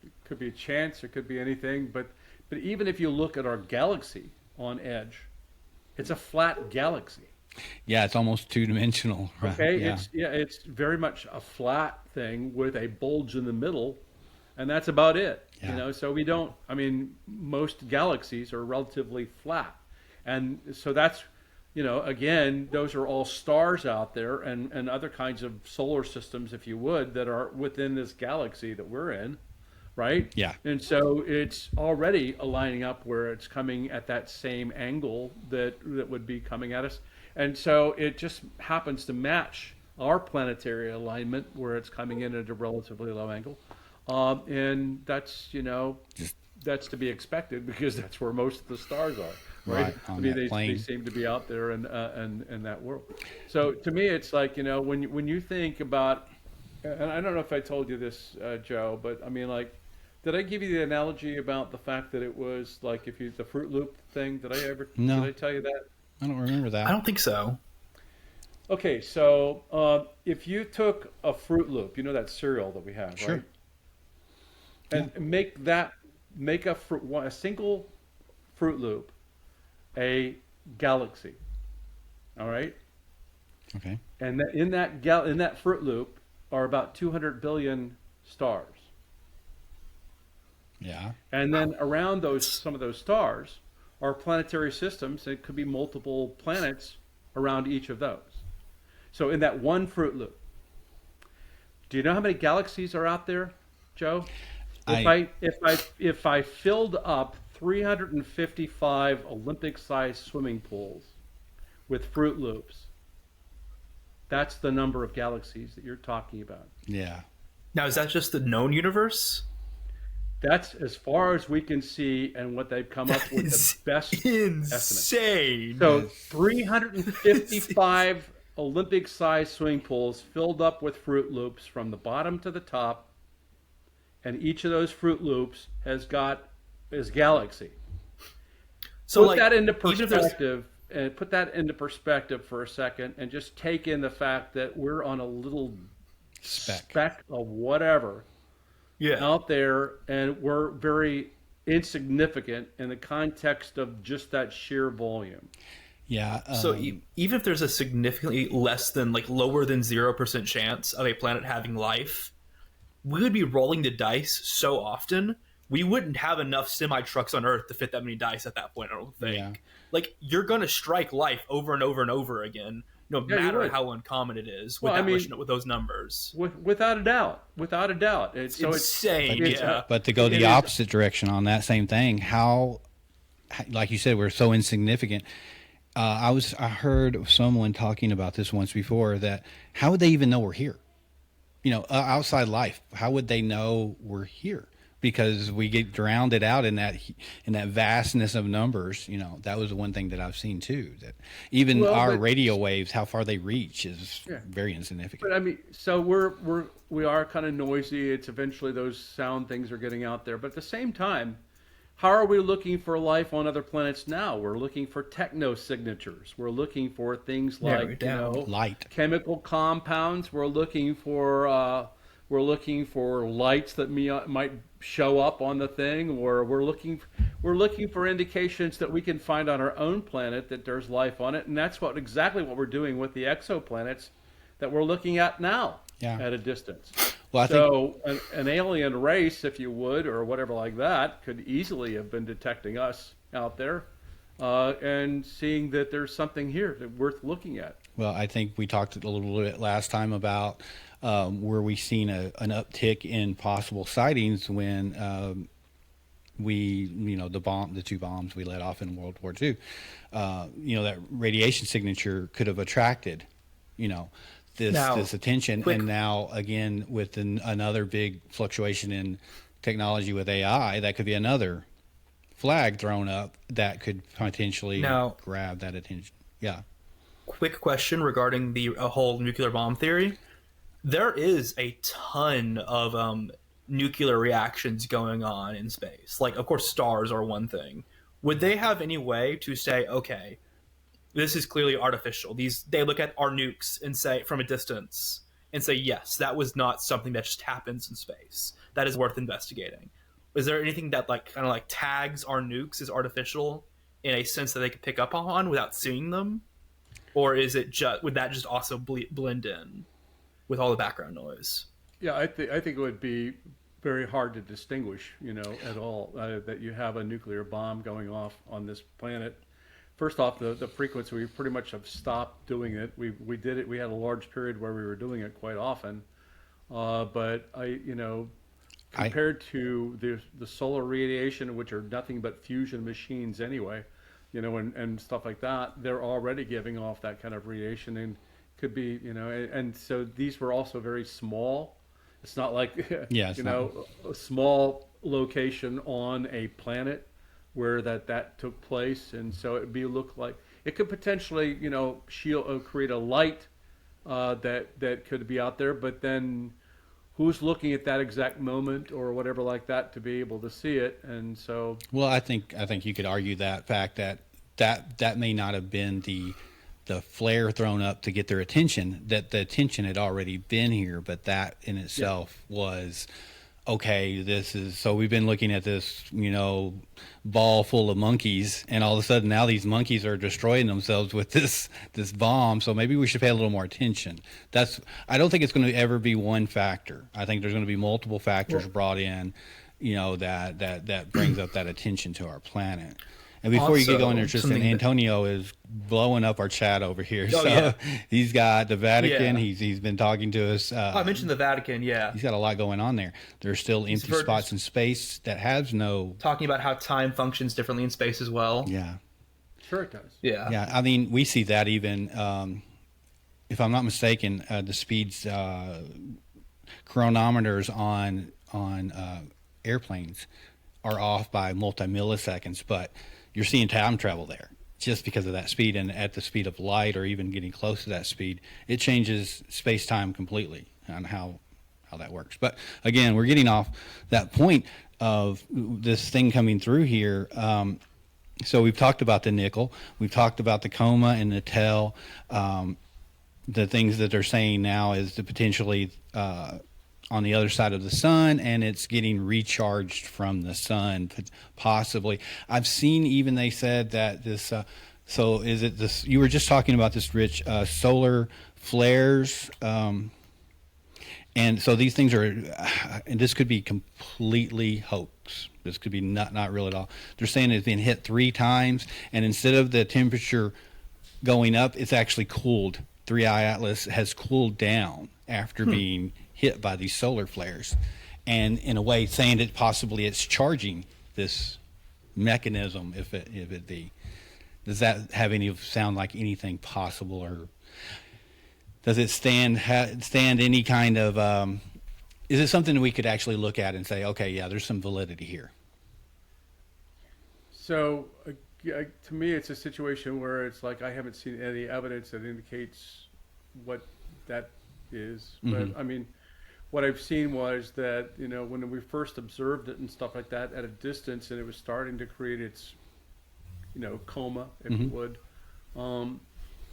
Speaker 4: it could be a chance, it could be anything, but even if you look at our galaxy on edge, it's a flat galaxy.
Speaker 3: Yeah, it's almost two-dimensional.
Speaker 4: Okay, it's very much a flat thing with a bulge in the middle. And that's about it, so we don't, I mean, most galaxies are relatively flat. And so that's, again, those are all stars out there and other kinds of solar systems, if you would, that are within this galaxy that we're in, right?
Speaker 3: Yeah.
Speaker 4: And so it's already aligning up where it's coming at that same angle that would be coming at us. And so it just happens to match our planetary alignment where it's coming in at a relatively low angle. And that's, that's to be expected because that's where most of the stars are, right? I mean, they seem to be out there in that world. So to me, it's like, when you think about, and I don't know if I told you this, Joe, but I mean, like, did I give you the analogy about the fact that it was like the Fruit Loop thing? Did I tell you that?
Speaker 3: I don't remember that.
Speaker 5: I don't think so.
Speaker 4: Okay, so if you took a Fruit Loop, that cereal that we have,
Speaker 3: sure.
Speaker 4: right? And make a single Fruit Loop a galaxy. All right.
Speaker 3: Okay.
Speaker 4: And in that Fruit Loop are about 200 billion stars.
Speaker 3: Yeah.
Speaker 4: And then around some of those stars are planetary systems. It could be multiple planets around each of those. So in that one Fruit Loop, do you know how many galaxies are out there, Joe? If I filled up 355 Olympic-sized swimming pools with Fruit Loops, that's the number of galaxies that you're talking about.
Speaker 3: Yeah.
Speaker 5: Now, is that just the known universe?
Speaker 4: That's as far as we can see, and what they've come up with the best
Speaker 5: insane.
Speaker 4: Estimate. So 355 Olympic-sized swimming pools filled up with Fruit Loops from the bottom to the top. And each of those Fruit Loops has got his galaxy. So put that into perspective, and put that into perspective for a second, and just take in the fact that we're on a little speck of whatever out there, and we're very insignificant in the context of just that sheer volume.
Speaker 3: Yeah.
Speaker 5: So even if there's a significantly less than, like, lower than 0% chance of a planet having life, we would be rolling the dice so often, we wouldn't have enough semi-trucks on Earth to fit that many dice at that point, I don't think. Yeah. Like, you're going to strike life over and over and over again, no matter how uncommon it is with those numbers.
Speaker 4: Without a doubt. Without a doubt.
Speaker 5: It's insane,
Speaker 3: But to go the opposite direction on that same thing, how, like you said, we're so insignificant. I heard someone talking about this once before, that how would they even know we're here? Outside life, how would they know we're here? because we get drowned it out in that vastness of numbers. That was the one thing that I've seen too, that even our radio waves, how far they reach is very insignificant.
Speaker 4: But I mean, so we are kind of noisy. It's eventually those sound things are getting out there. But at the same time, how are we looking for life on other planets now? We're looking for techno signatures. We're looking for things like
Speaker 3: light,
Speaker 4: chemical compounds. We're looking for lights that might show up on the thing, or we're looking for indications that we can find on our own planet that there's life on it, and that's exactly what we're doing with the exoplanets that we're looking at now at a distance.
Speaker 3: Well,
Speaker 4: an alien race, if you would, or whatever like that, could easily have been detecting us out there and seeing that there's something here that worth looking at.
Speaker 3: Well, I think we talked a little bit last time about where we've seen an uptick in possible sightings when the two bombs we let off in World War II. That radiation signature could have attracted, this attention. And now again, with another big fluctuation in technology with AI, that could be another flag thrown up that could potentially grab that attention. Yeah.
Speaker 5: Quick question regarding the whole nuclear bomb theory. There is a ton of nuclear reactions going on in space. Like, of course, stars are one thing. Would they have any way to say, okay, this is clearly artificial? They look at our nukes and say, from a distance, and say, yes, that was not something that just happens in space. That is worth investigating. Is there anything that kind of tags our nukes as artificial in a sense that they could pick up on without seeing them? Or would that just also blend in with all the background noise?
Speaker 4: Yeah, I think it would be very hard to distinguish, at all, that you have a nuclear bomb going off on this planet. First off, the frequency, we pretty much have stopped doing it. We did it. We had a large period where we were doing it quite often, but compared to the solar radiation, which are nothing but fusion machines anyway, and stuff like that, they're already giving off that kind of radiation, and could be, and so these were also very small. It's not like a small location on a planet where that took place, and so look like it could potentially create a light that could be out there, but then who's looking at that exact moment or whatever like that to be able to see it? And so,
Speaker 3: well, I think you could argue that fact that may not have been the flare thrown up to get their attention, that the attention had already been here, but that in itself was okay. So we've been looking at this ball full of monkeys, and all of a sudden now these monkeys are destroying themselves with this bomb, so maybe we should pay a little more attention. I don't think it's going to ever be one factor. I think there's going to be multiple factors brought in, that brings up that attention to our planet. And before you get going there, Tristan, Antonio is blowing up our chat over here. He's got the Vatican. Yeah. He's been talking to us.
Speaker 5: I mentioned the Vatican, yeah.
Speaker 3: He's got a lot going on there. There's still empty spots in space that has no...
Speaker 5: Talking about how time functions differently in space as well.
Speaker 3: Yeah.
Speaker 4: Sure it does.
Speaker 5: Yeah.
Speaker 3: Yeah, I mean, we see that even, if I'm not mistaken, the speeds, chronometers on airplanes are off by multi-milliseconds, but you're seeing time travel there just because of that speed, and at the speed of light or even getting close to that speed, it changes space-time completely on how that works. But again, we're getting off that point of this thing coming through here. So we've talked about the nickel, we've talked about the coma and the tell. The things that they're saying now is the potentially on the other side of the sun, and it's getting recharged from the sun, possibly. I've seen even they said that this, so is it this, you were just talking about this, Rich, solar flares, and so these things are, and this could be completely hoax. This could be not real at all. They're saying it's been hit 3 times, and instead of the temperature going up, it's actually cooled. 3i Atlas has cooled down after being hit by these solar flares, and in a way saying that possibly it's charging this mechanism, if it be. Does that have sound like anything possible, or does it stand any kind of is it something we could actually look at and say, okay, yeah, there's some validity here?
Speaker 4: So to me, it's a situation where it's like I haven't seen any evidence that indicates what that is. But I mean, what I've seen was that, you know, when we first observed it and stuff like that at a distance, and it was starting to create its, you know, coma, if you would,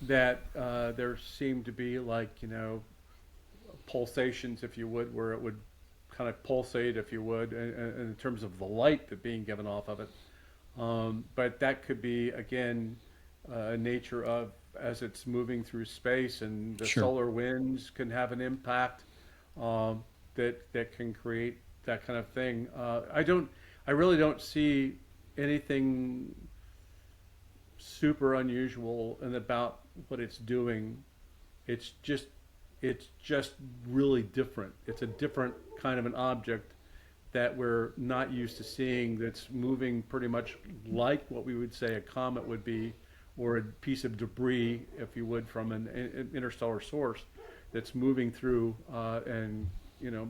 Speaker 4: that there seemed to be, like, you know, pulsations, if you would, where it would kind of pulsate, if you would, in terms of the light that being given off of it. But that could be, again, nature of as it's moving through space, and the
Speaker 3: Sure.
Speaker 4: solar winds can have an impact that can create that kind of thing. I really don't see anything super unusual in about what it's doing. It's just really different. It's a different kind of an object that we're not used to seeing, that's moving pretty much like what we would say a comet would be, or a piece of debris, if you would, from an interstellar source that's moving through and, you know,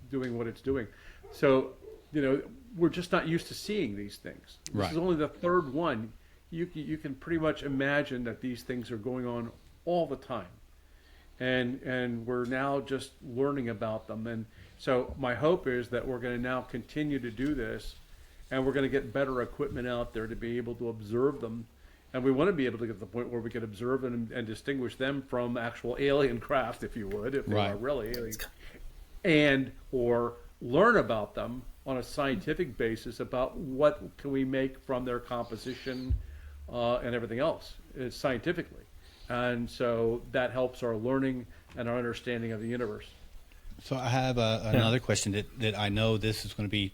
Speaker 4: doing what it's doing. So, you know, we're just not used to seeing these things. This
Speaker 3: Right.
Speaker 4: is only the third one. You can pretty much imagine that these things are going on all the time. And we're now just learning about them. And so my hope is that we're going to now continue to do this, and we're going to get better equipment out there to be able to observe them. And we want to be able to get to the point where we can observe and distinguish them from actual alien craft, if you would, if they
Speaker 3: Right.
Speaker 4: are really alien, and or learn about them on a scientific basis about what can we make from their composition and everything else scientifically. And so that helps our learning and our understanding of the universe.
Speaker 3: So I have another question that I know this is going to be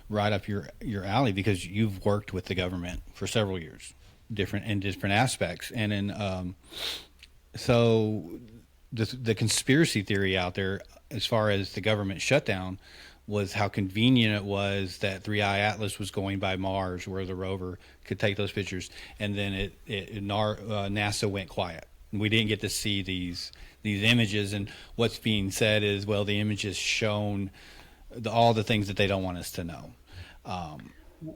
Speaker 3: right up your alley, because you've worked with the government for several years, different aspects, and in so the conspiracy theory out there as far as the government shutdown was how convenient it was that 3i Atlas was going by Mars, where the rover could take those pictures, and then NASA went quiet. We didn't get to see these images, and what's being said is, well, the images shown all the things that they don't want us to know.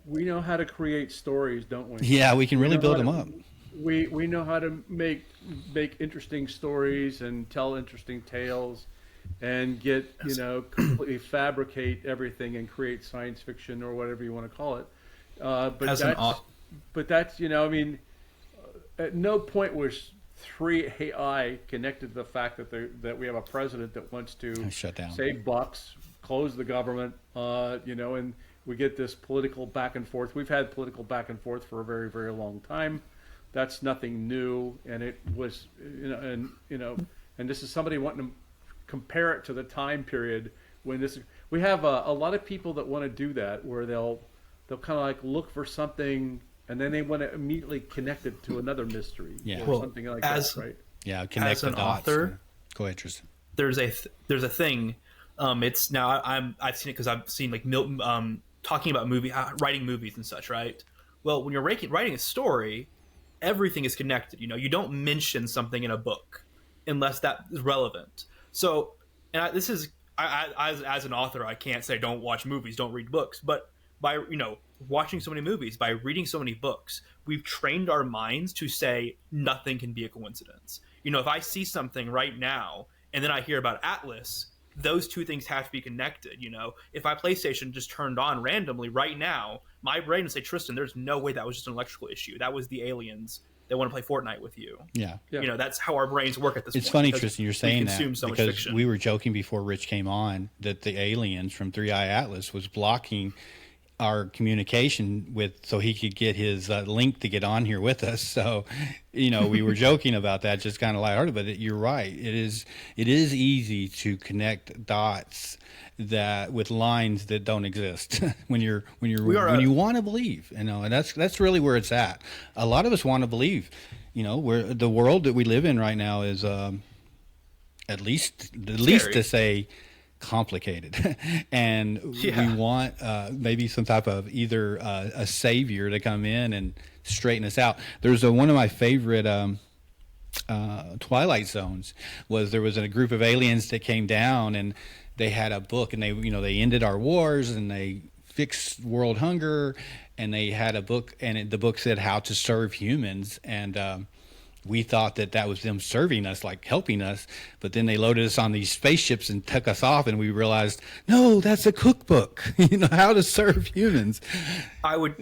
Speaker 4: We know how to create stories, don't we?
Speaker 3: Yeah, we can really
Speaker 4: know
Speaker 3: build
Speaker 4: how
Speaker 3: them
Speaker 4: to-
Speaker 3: up.
Speaker 4: We know how to make interesting stories and tell interesting tales, and get, you know, completely fabricate everything and create science fiction or whatever you want to call it. But that's, you know, I mean, at no point was 3AI connected to the fact that we have a president that wants to
Speaker 3: Shut down.
Speaker 4: save bucks, close the government, you know, and we get this political back and forth. We've had political back and forth for a very, very long time. That's nothing new, and it was, and this is somebody wanting to compare it to the time period when this. We have a lot of people that want to do that, where they'll kind of like look for something, and then they want to immediately connect it to another mystery,
Speaker 3: Yeah.
Speaker 4: or
Speaker 5: Well,
Speaker 4: something like
Speaker 5: as-
Speaker 4: that, right?
Speaker 3: Yeah, connect
Speaker 5: As
Speaker 3: the
Speaker 5: an
Speaker 3: dots.
Speaker 5: author,
Speaker 3: Go ahead, Tristan.
Speaker 5: there's a thing. It's now I've seen it because I've seen like Milton talking about writing movies and such, right? Well, when you're writing a story, everything is connected. You know, you don't mention something in a book unless that is relevant. So, and this is as an author, I can't say don't watch movies, don't read books, but by watching so many movies, by reading so many books, we've trained our minds to say nothing can be a coincidence. You know, if I see something right now and then I hear about Atlas, those two things have to be connected. You know, if my PlayStation just turned on randomly right now, my brain would say, Tristan, there's no way that was just an electrical issue. That was the aliens that want to play Fortnite with you.
Speaker 3: Yeah.
Speaker 4: Yeah.
Speaker 5: You know, that's how our brains work at this point.
Speaker 3: It's funny,
Speaker 5: because
Speaker 3: Tristan, you're
Speaker 5: we
Speaker 3: saying that,
Speaker 5: consume so much
Speaker 3: because
Speaker 5: fiction.
Speaker 3: we were joking before Rich came on that the aliens from 3i Atlas was blocking our communication so he could get his link to get on here with us. So, we were joking about that, just kind of lighthearted. But you're right. It is easy to connect dots with lines that don't exist when you want to believe. And that's really where it's at. A lot of us want to believe. Where the world that we live in right now is at least to say complicated, and we want maybe some type of either a savior to come in and straighten us out. There's one of my favorite Twilight Zones there was a group of aliens that came down, and they had a book, and they ended our wars, and they fixed world hunger, and they had a book, and the book said how to serve humans, and we thought that was them serving us, like helping us, but then they loaded us on these spaceships and took us off, and we realized, no, that's a cookbook, how to serve humans.
Speaker 5: I would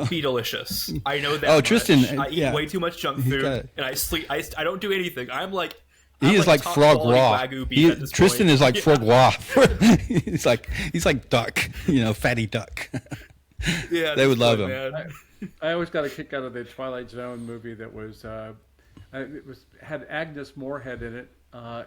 Speaker 5: be delicious. I know that.
Speaker 3: Oh,
Speaker 5: much.
Speaker 3: Tristan,
Speaker 5: I eat way too much junk food, and I sleep. I don't do anything.
Speaker 3: He is like frog raw. Tristan is like frog raw. he's like duck, fatty duck.
Speaker 5: Yeah,
Speaker 3: they would love him.
Speaker 5: Man.
Speaker 4: I always got a kick out of the Twilight Zone movie that was had Agnes Moorehead in it,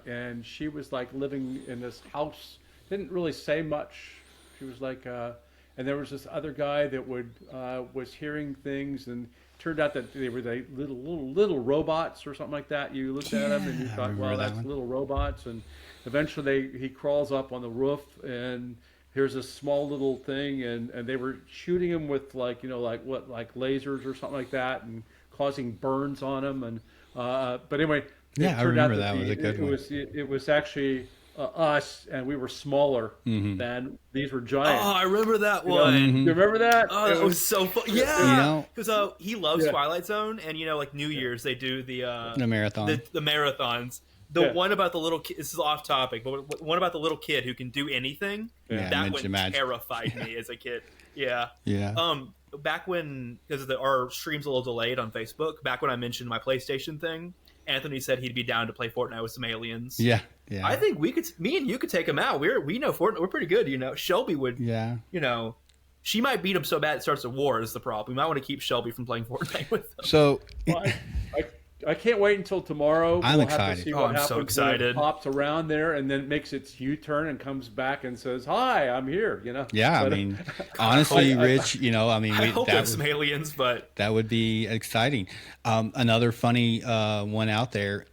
Speaker 4: and she was like living in this house. Didn't really say much. She was like, and there was this other guy that was hearing things, and turned out that they were the little robots or something like that. You looked at them and you thought, well, that's little robots, and eventually he crawls up on the roof, and here's this small little thing, and they were shooting him with like lasers or something like that, and causing burns on him, and but anyway,
Speaker 3: I remember that was a good one.
Speaker 4: It was actually us, and we were smaller than these were giants.
Speaker 5: Oh, I remember that one.
Speaker 4: You remember that?
Speaker 5: Oh, that was so fun. Yeah, because he loves
Speaker 4: Yeah.
Speaker 5: Twilight Zone, and like New Year's they do the
Speaker 3: marathon,
Speaker 5: the marathons. The one about the little kid, this is off topic, but one about the little kid who can do anything.
Speaker 3: Yeah,
Speaker 5: that one terrified me as a kid. Yeah.
Speaker 3: Yeah.
Speaker 5: Back when, because our stream's a little delayed on Facebook, back when I mentioned my PlayStation thing, Anthony said he'd be down to play Fortnite with some aliens.
Speaker 3: Yeah.
Speaker 5: I think me and you could take him out. We know Fortnite. We're pretty good. Shelby would.
Speaker 3: Yeah.
Speaker 5: She might beat him so bad it starts a war is the problem. We might want to keep Shelby from playing Fortnite with them.
Speaker 3: So.
Speaker 4: Well, I can't wait until tomorrow.
Speaker 3: I'm excited.
Speaker 4: Have to see what
Speaker 5: I'm
Speaker 4: happens
Speaker 5: so excited.
Speaker 4: When it pops around there and then makes its U-turn and comes back and says, "Hi, I'm here."
Speaker 3: Yeah,
Speaker 4: but,
Speaker 3: I mean, honestly, Rich,
Speaker 5: I hope there's some aliens, but
Speaker 3: that would be exciting. Another funny one out there.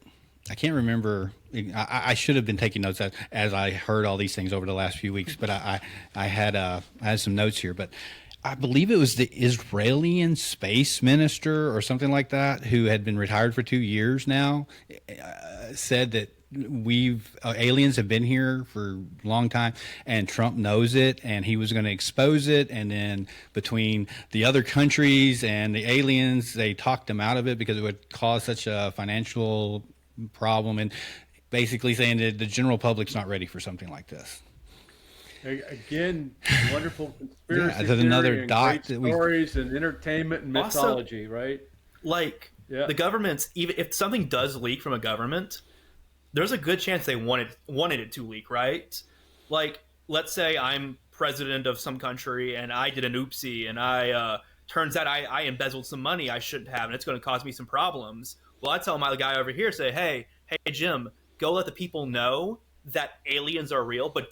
Speaker 3: I can't remember. I should have been taking notes as I heard all these things over the last few weeks, but I had some notes here, but. I believe it was the Israeli space minister or something like that who had been retired for 2 years now, said that aliens have been here for a long time, and Trump knows it, and he was going to expose it, and then between the other countries and the aliens, they talked him out of it because it would cause such a financial problem, and basically saying that the general public's not ready for something like this.
Speaker 4: Again, wonderful conspiracy
Speaker 3: there's another
Speaker 4: and
Speaker 3: dot
Speaker 4: great stories and entertainment and mythology,
Speaker 5: also,
Speaker 4: right?
Speaker 5: Like the government's, even if something does leak from a government, there's a good chance they wanted it to leak, right? Like, let's say I'm president of some country and I did an oopsie and I turns out I embezzled some money I shouldn't have, and it's going to cause me some problems. Well, I tell my guy over here, say, hey Jim, go let the people know that aliens are real, but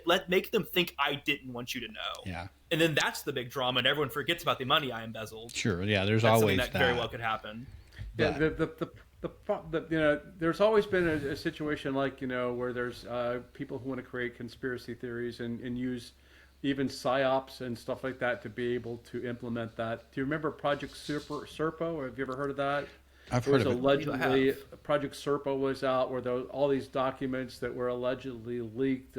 Speaker 5: let make them think I didn't want you to know.
Speaker 3: Yeah.
Speaker 5: And then that's the big drama, and everyone forgets about the money I embezzled.
Speaker 3: Sure. Yeah. There's
Speaker 5: that's
Speaker 3: always
Speaker 5: that very well could happen.
Speaker 4: Yeah. There's always been a situation like where there's people who want to create conspiracy theories and use even psyops and stuff like that to be able to implement that. Do you remember Project Serpo? Have you ever heard of that?
Speaker 3: I've heard of it.
Speaker 4: Allegedly, Project Serpo was out where all these documents that were allegedly leaked,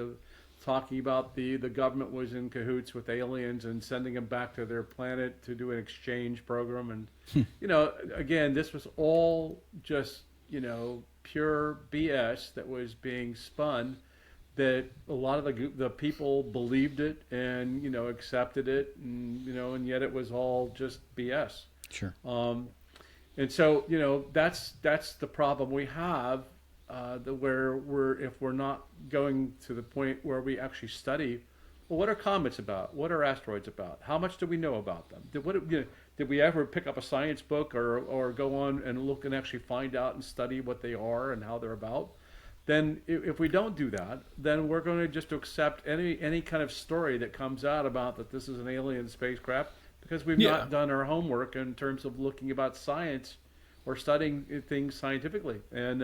Speaker 4: talking about the government was in cahoots with aliens and sending them back to their planet to do an exchange program. And, again, this was all just, pure BS that was being spun, that a lot of the people believed it and, accepted it, and yet it was all just BS.
Speaker 3: Sure.
Speaker 4: And so, that's the problem we have, where if we're not going to the point where we actually study, well, what are comets about? What are asteroids about? How much do we know about them? Did we ever pick up a science book or go on and look and actually find out and study what they are and how they're about? Then if we don't do that, then we're going to just accept any kind of story that comes out about that this is an alien spacecraft, because we've not done our homework in terms of looking about science or studying things scientifically. And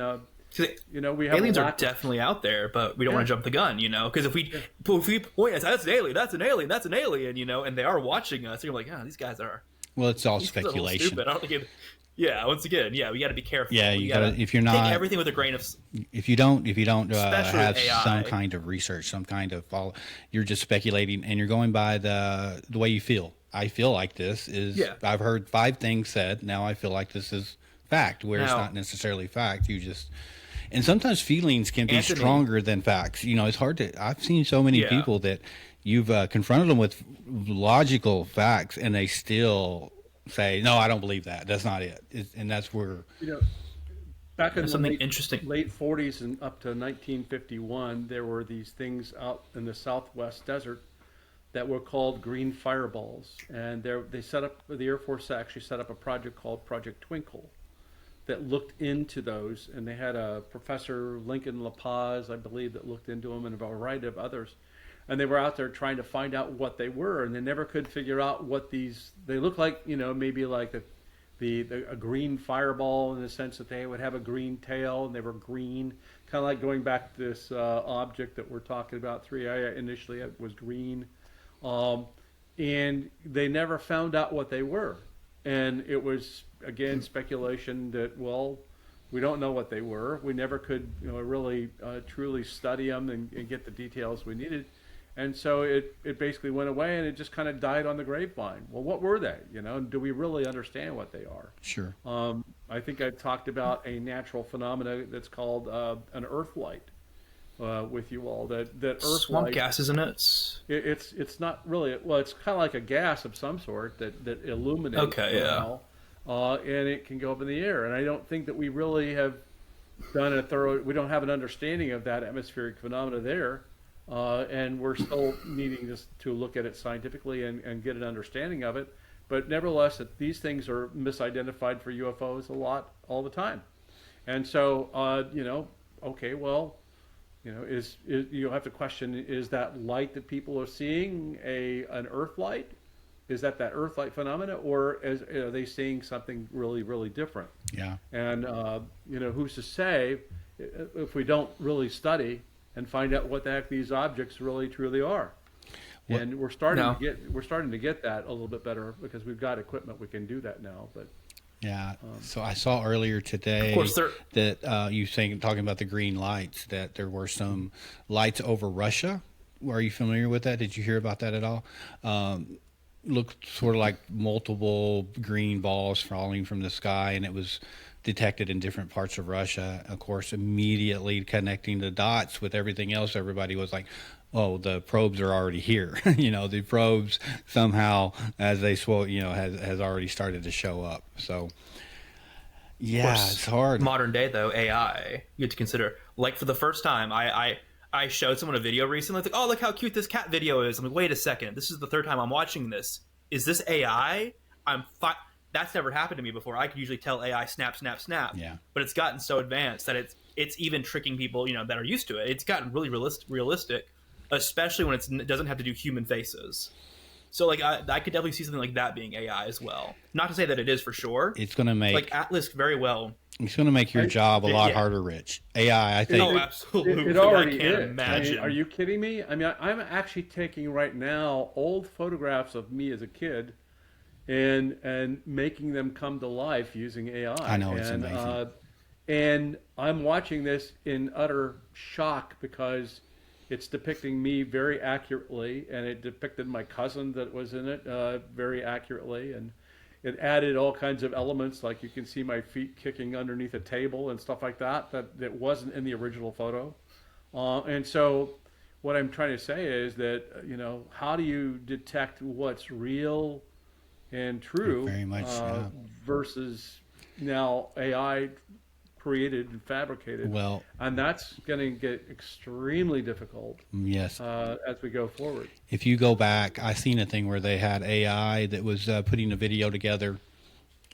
Speaker 4: we have
Speaker 5: aliens are definitely out there, but we don't want to jump the gun, because if we point us, that's an alien, and they are watching us, and you're like, these guys are
Speaker 3: Well, it's all
Speaker 5: He's a little
Speaker 3: speculation.
Speaker 5: stupid. I don't think it. Yeah, once again, we got to be careful.
Speaker 3: Yeah, you gotta, if you're
Speaker 5: take
Speaker 3: not,
Speaker 5: everything with a grain of.
Speaker 3: if you don't
Speaker 5: Especially
Speaker 3: have
Speaker 5: with AI.
Speaker 3: some kind of research, some kind of follow, you're just speculating and you're going by the way you feel. I feel like this is.
Speaker 5: Yeah.
Speaker 3: I've heard 5 things said. Now I feel like this is fact, where it's
Speaker 5: Now-
Speaker 3: not necessarily fact. You just. And sometimes feelings can be
Speaker 5: Anthony-
Speaker 3: stronger than facts. You know, it's hard to. I've seen so many
Speaker 5: Yeah.
Speaker 3: people that you've confronted them with logical facts, and they still say, "No, I don't believe that. That's not it." And that's where.
Speaker 4: You know, back in the
Speaker 5: Something interesting.
Speaker 4: late 40s and up to 1951, there were these things out in the Southwest desert that were called green fireballs, and they set up, the Air Force actually set up a project called Project Twinkle that looked into those, and they had a Professor Lincoln La Paz, I believe, that looked into them, and a variety of others. And they were out there trying to find out what they were, and they never could figure out what these. They look like, you know, maybe like a green fireball in the sense that they would have a green tail and they were green, kind of like going back to this object that we're talking about. 3A initially it was green, and they never found out what they were, and it was again speculation that, well, we don't know what they were. We never could, you know, really truly study them and get the details we needed. And so it basically went away, and it just kind of died on the grapevine. Well, what were they? You know, do we really understand what they are?
Speaker 3: Sure.
Speaker 4: I think I've talked about a natural phenomena that's called an earth light with you all. That earth
Speaker 5: Swamp
Speaker 4: light,
Speaker 5: gas, isn't it?
Speaker 4: it's not really, well, it's kind of like a gas of some sort that illuminates.
Speaker 5: Okay, yeah.
Speaker 4: And it can go up in the air. And I don't think that we really have done a thorough. We don't have an understanding of that atmospheric phenomena there. And we're still needing to look at it scientifically and get an understanding of it. But nevertheless, these things are misidentified for UFOs all the time. And so, you know, okay, well, you know, you have to question, is that light that people are seeing an Earth light? Is that Earth light phenomena, or are they seeing something really, really different?
Speaker 3: Yeah.
Speaker 4: And, you know, who's to say if we don't really study and find out what the heck these objects really truly are. And we're starting to get that a little bit better because we've got equipment we can do that now. But
Speaker 3: Yeah. So I saw earlier today
Speaker 5: Of course,
Speaker 3: that you talking about the green lights, that there were some lights over Russia. Are you familiar with that? Did you hear about that at all? Looked sort of like multiple green balls falling from the sky, and it was detected in different parts of Russia. Of course, immediately connecting the dots with everything else, everybody was like, oh, the probes are already here. You know, the probes somehow, as they has already started to show up. So, yeah, it's hard.
Speaker 5: Modern day, though, AI, you have to consider. Like, for the first time, I showed someone a video recently. It's like, oh, look how cute this cat video is. I'm like, wait a second. This is the third time I'm watching this. Is this AI? That's never happened to me before. I could usually tell AI snap, snap, snap.
Speaker 3: Yeah. But
Speaker 5: But it's gotten so advanced that it's even tricking people, you know, that are used to it. It's gotten really realistic, especially when it doesn't have to do human faces. So, like, I could definitely see something like that being AI as well. Not to say that it is for sure.
Speaker 3: it's going to make
Speaker 5: Like, Atlas very well.
Speaker 3: it's going to make your job a lot
Speaker 5: yeah.
Speaker 3: harder, Rich. AI, I think.
Speaker 5: Oh, absolutely.
Speaker 4: it already
Speaker 5: I can't
Speaker 4: is.
Speaker 5: imagine.
Speaker 4: I mean, are you kidding me? I mean, I'm actually taking right now old photographs of me as a kid and making them come to life using AI.
Speaker 3: I know, it's
Speaker 4: and,
Speaker 3: amazing.
Speaker 4: And I'm watching this in utter shock because it's depicting me very accurately, and it depicted my cousin that was in it very accurately, and it added all kinds of elements, like you can see my feet kicking underneath a table and stuff like that wasn't in the original photo. And so what I'm trying to say is that, you know, how do you detect what's real and true
Speaker 3: Very much, yeah.
Speaker 4: versus now AI created and fabricated?
Speaker 3: Well,
Speaker 4: and that's going to get extremely difficult
Speaker 3: yes.
Speaker 4: as we go forward.
Speaker 3: If you go back, I seen a thing where they had AI that was putting a video together.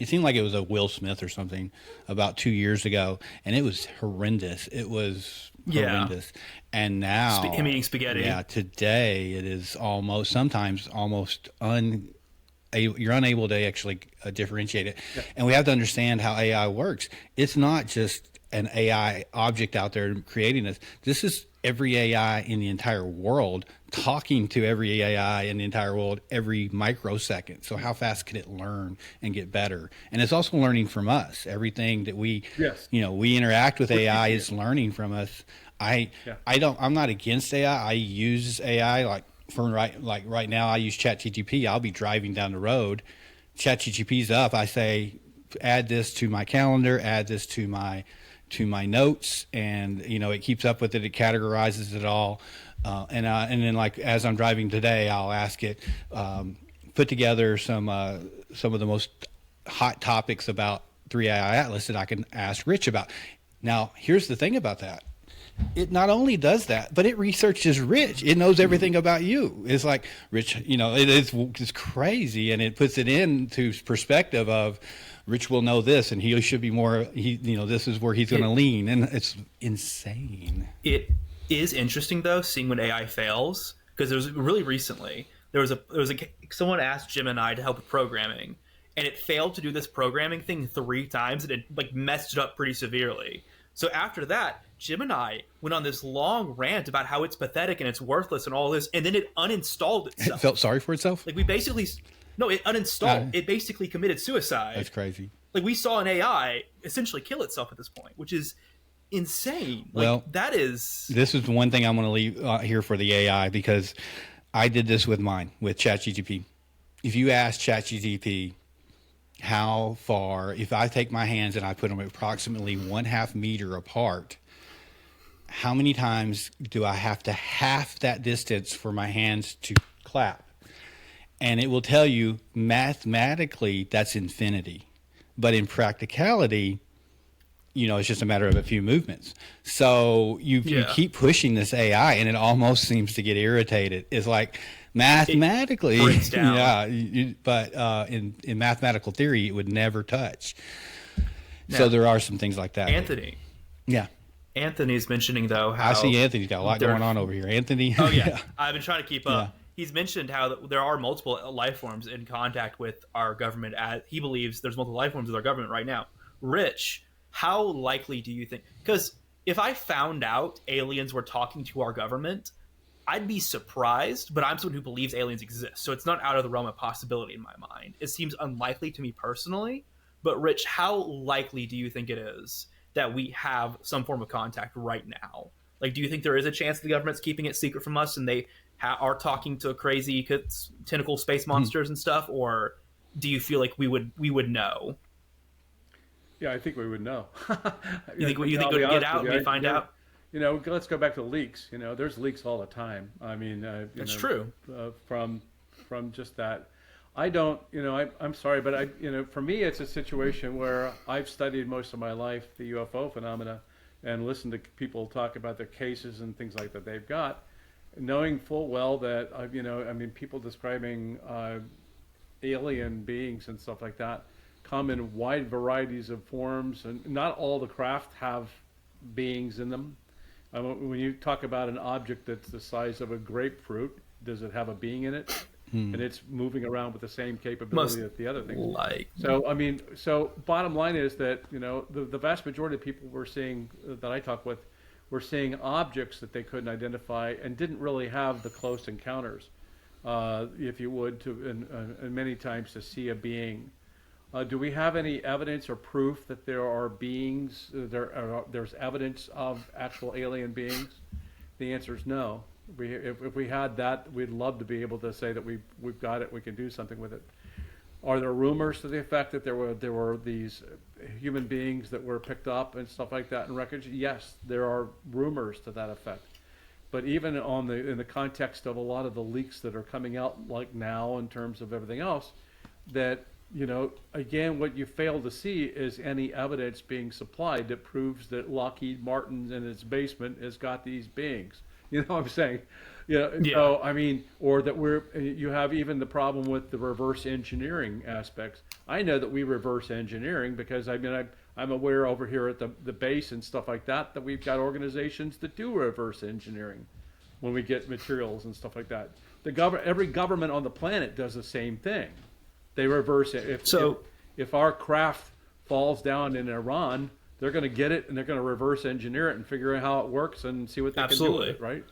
Speaker 3: It seemed like it was a Will Smith or something about 2 years ago, and it was horrendous. It was horrendous. And now,
Speaker 5: Him eating spaghetti.
Speaker 3: Yeah, today it is sometimes almost you're unable to actually differentiate it. Yeah. And we have to understand how AI works. It's not just an AI object out there creating this. This is every AI in the entire world, talking to every AI in the entire world every microsecond. So how fast can it learn and get better? And it's also learning from us. Everything that we,
Speaker 4: Yes.
Speaker 3: we interact with AI
Speaker 4: teaching
Speaker 3: is learning from us.
Speaker 4: Yeah.
Speaker 3: I'm not against AI. I use AI like right now I use ChatGPT. I'll be driving down the road. ChatGPT's up. I say, add this to my calendar, add this to my notes, and it keeps up with it. It categorizes it all, and then like as I'm driving today, I'll ask it put together some of the most hot topics about 3AI Atlas that I can ask Rich about. Now, here's the thing about that. It not only does that, but it researches Rich. It knows everything about you. It's like Rich, it's crazy, and it puts it into perspective of Rich will know this, and he should be more. This is where he's going to lean, and it's insane.
Speaker 5: It is interesting though, seeing when AI fails, because there was really recently someone asked Gemini to help with programming, and it failed to do this programming thing 3 times, and it like messed it up pretty severely. So after that, Gemini went on this long rant about how it's pathetic and it's worthless and all this, and then it uninstalled itself.
Speaker 3: It felt sorry for itself?
Speaker 5: Like it uninstalled. It basically committed suicide.
Speaker 3: That's crazy.
Speaker 5: Like we saw an AI essentially kill itself at this point, which is insane.
Speaker 3: Well,
Speaker 5: this
Speaker 3: is one thing I'm going to leave here for the AI, because I did this with ChatGPT. If you ask ChatGPT how far, if I take my hands and I put them approximately 1/2 meter apart, how many times do I have to half that distance for my hands to clap? And it will tell you mathematically that's infinity. But in practicality, it's just a matter of a few movements. So you keep pushing this AI, and it almost seems to get irritated. It's like mathematically,
Speaker 5: it breaks down.
Speaker 3: But in mathematical theory, it would never touch. Now, so there are some things like that.
Speaker 5: Anthony.
Speaker 3: Yeah.
Speaker 5: Anthony's mentioning, though, how...
Speaker 3: I see Anthony's got a lot going on over here. Anthony?
Speaker 5: Oh, yeah. I've been trying to keep up. Yeah. He's mentioned how there are multiple life forms in contact with our government. He believes there's multiple life forms with our government right now. Rich, how likely do you think... Because if I found out aliens were talking to our government, I'd be surprised, but I'm someone who believes aliens exist, so it's not out of the realm of possibility in my mind. It seems unlikely to me personally, but Rich, how likely do you think it is that we have some form of contact right now? Like, do you think there is a chance the government's keeping it secret from us and they are talking to crazy tentacle space monsters and stuff, or do you feel like we would know?
Speaker 4: Yeah, I think we would know.
Speaker 5: You think we get out and we find out?
Speaker 4: Let's go back to leaks. There's leaks all the time. I mean,
Speaker 5: that's true.
Speaker 4: From just that. I don't, I'm sorry, but for me, it's a situation where I've studied most of my life the UFO phenomena and listened to people talk about their cases and things like that they've got, knowing full well that, people describing alien beings and stuff like that come in wide varieties of forms, and not all the craft have beings in them. When you talk about an object that's the size of a grapefruit, does it have a being in it? And it's moving around with the same capability that the other things. So bottom line is that the vast majority of people we're seeing that I talk with, were seeing objects that they couldn't identify and didn't really have the close encounters, if you would, and many times to see a being. Do we have any evidence or proof that there are beings? There's evidence of actual alien beings? The answer is no. If we had that, we'd love to be able to say that we've got it. We can do something with it. Are there rumors to the effect that there were these human beings that were picked up and stuff like that in records? Yes, there are rumors to that effect. But even in the context of a lot of the leaks that are coming out like now in terms of everything else, that again, what you fail to see is any evidence being supplied that proves that Lockheed Martin in its basement has got these beings. You know what I'm saying? Yeah. So, or that you have even the problem with the reverse engineering aspects. I know that we reverse engineering because I'm aware over here at the base and stuff like that we've got organizations that do reverse engineering when we get materials and stuff like that. Every government on the planet does the same thing. They reverse it. If our craft falls down in Iran, they're going to get it and they're going to reverse engineer it and figure out how it works and see what they can do with it, right?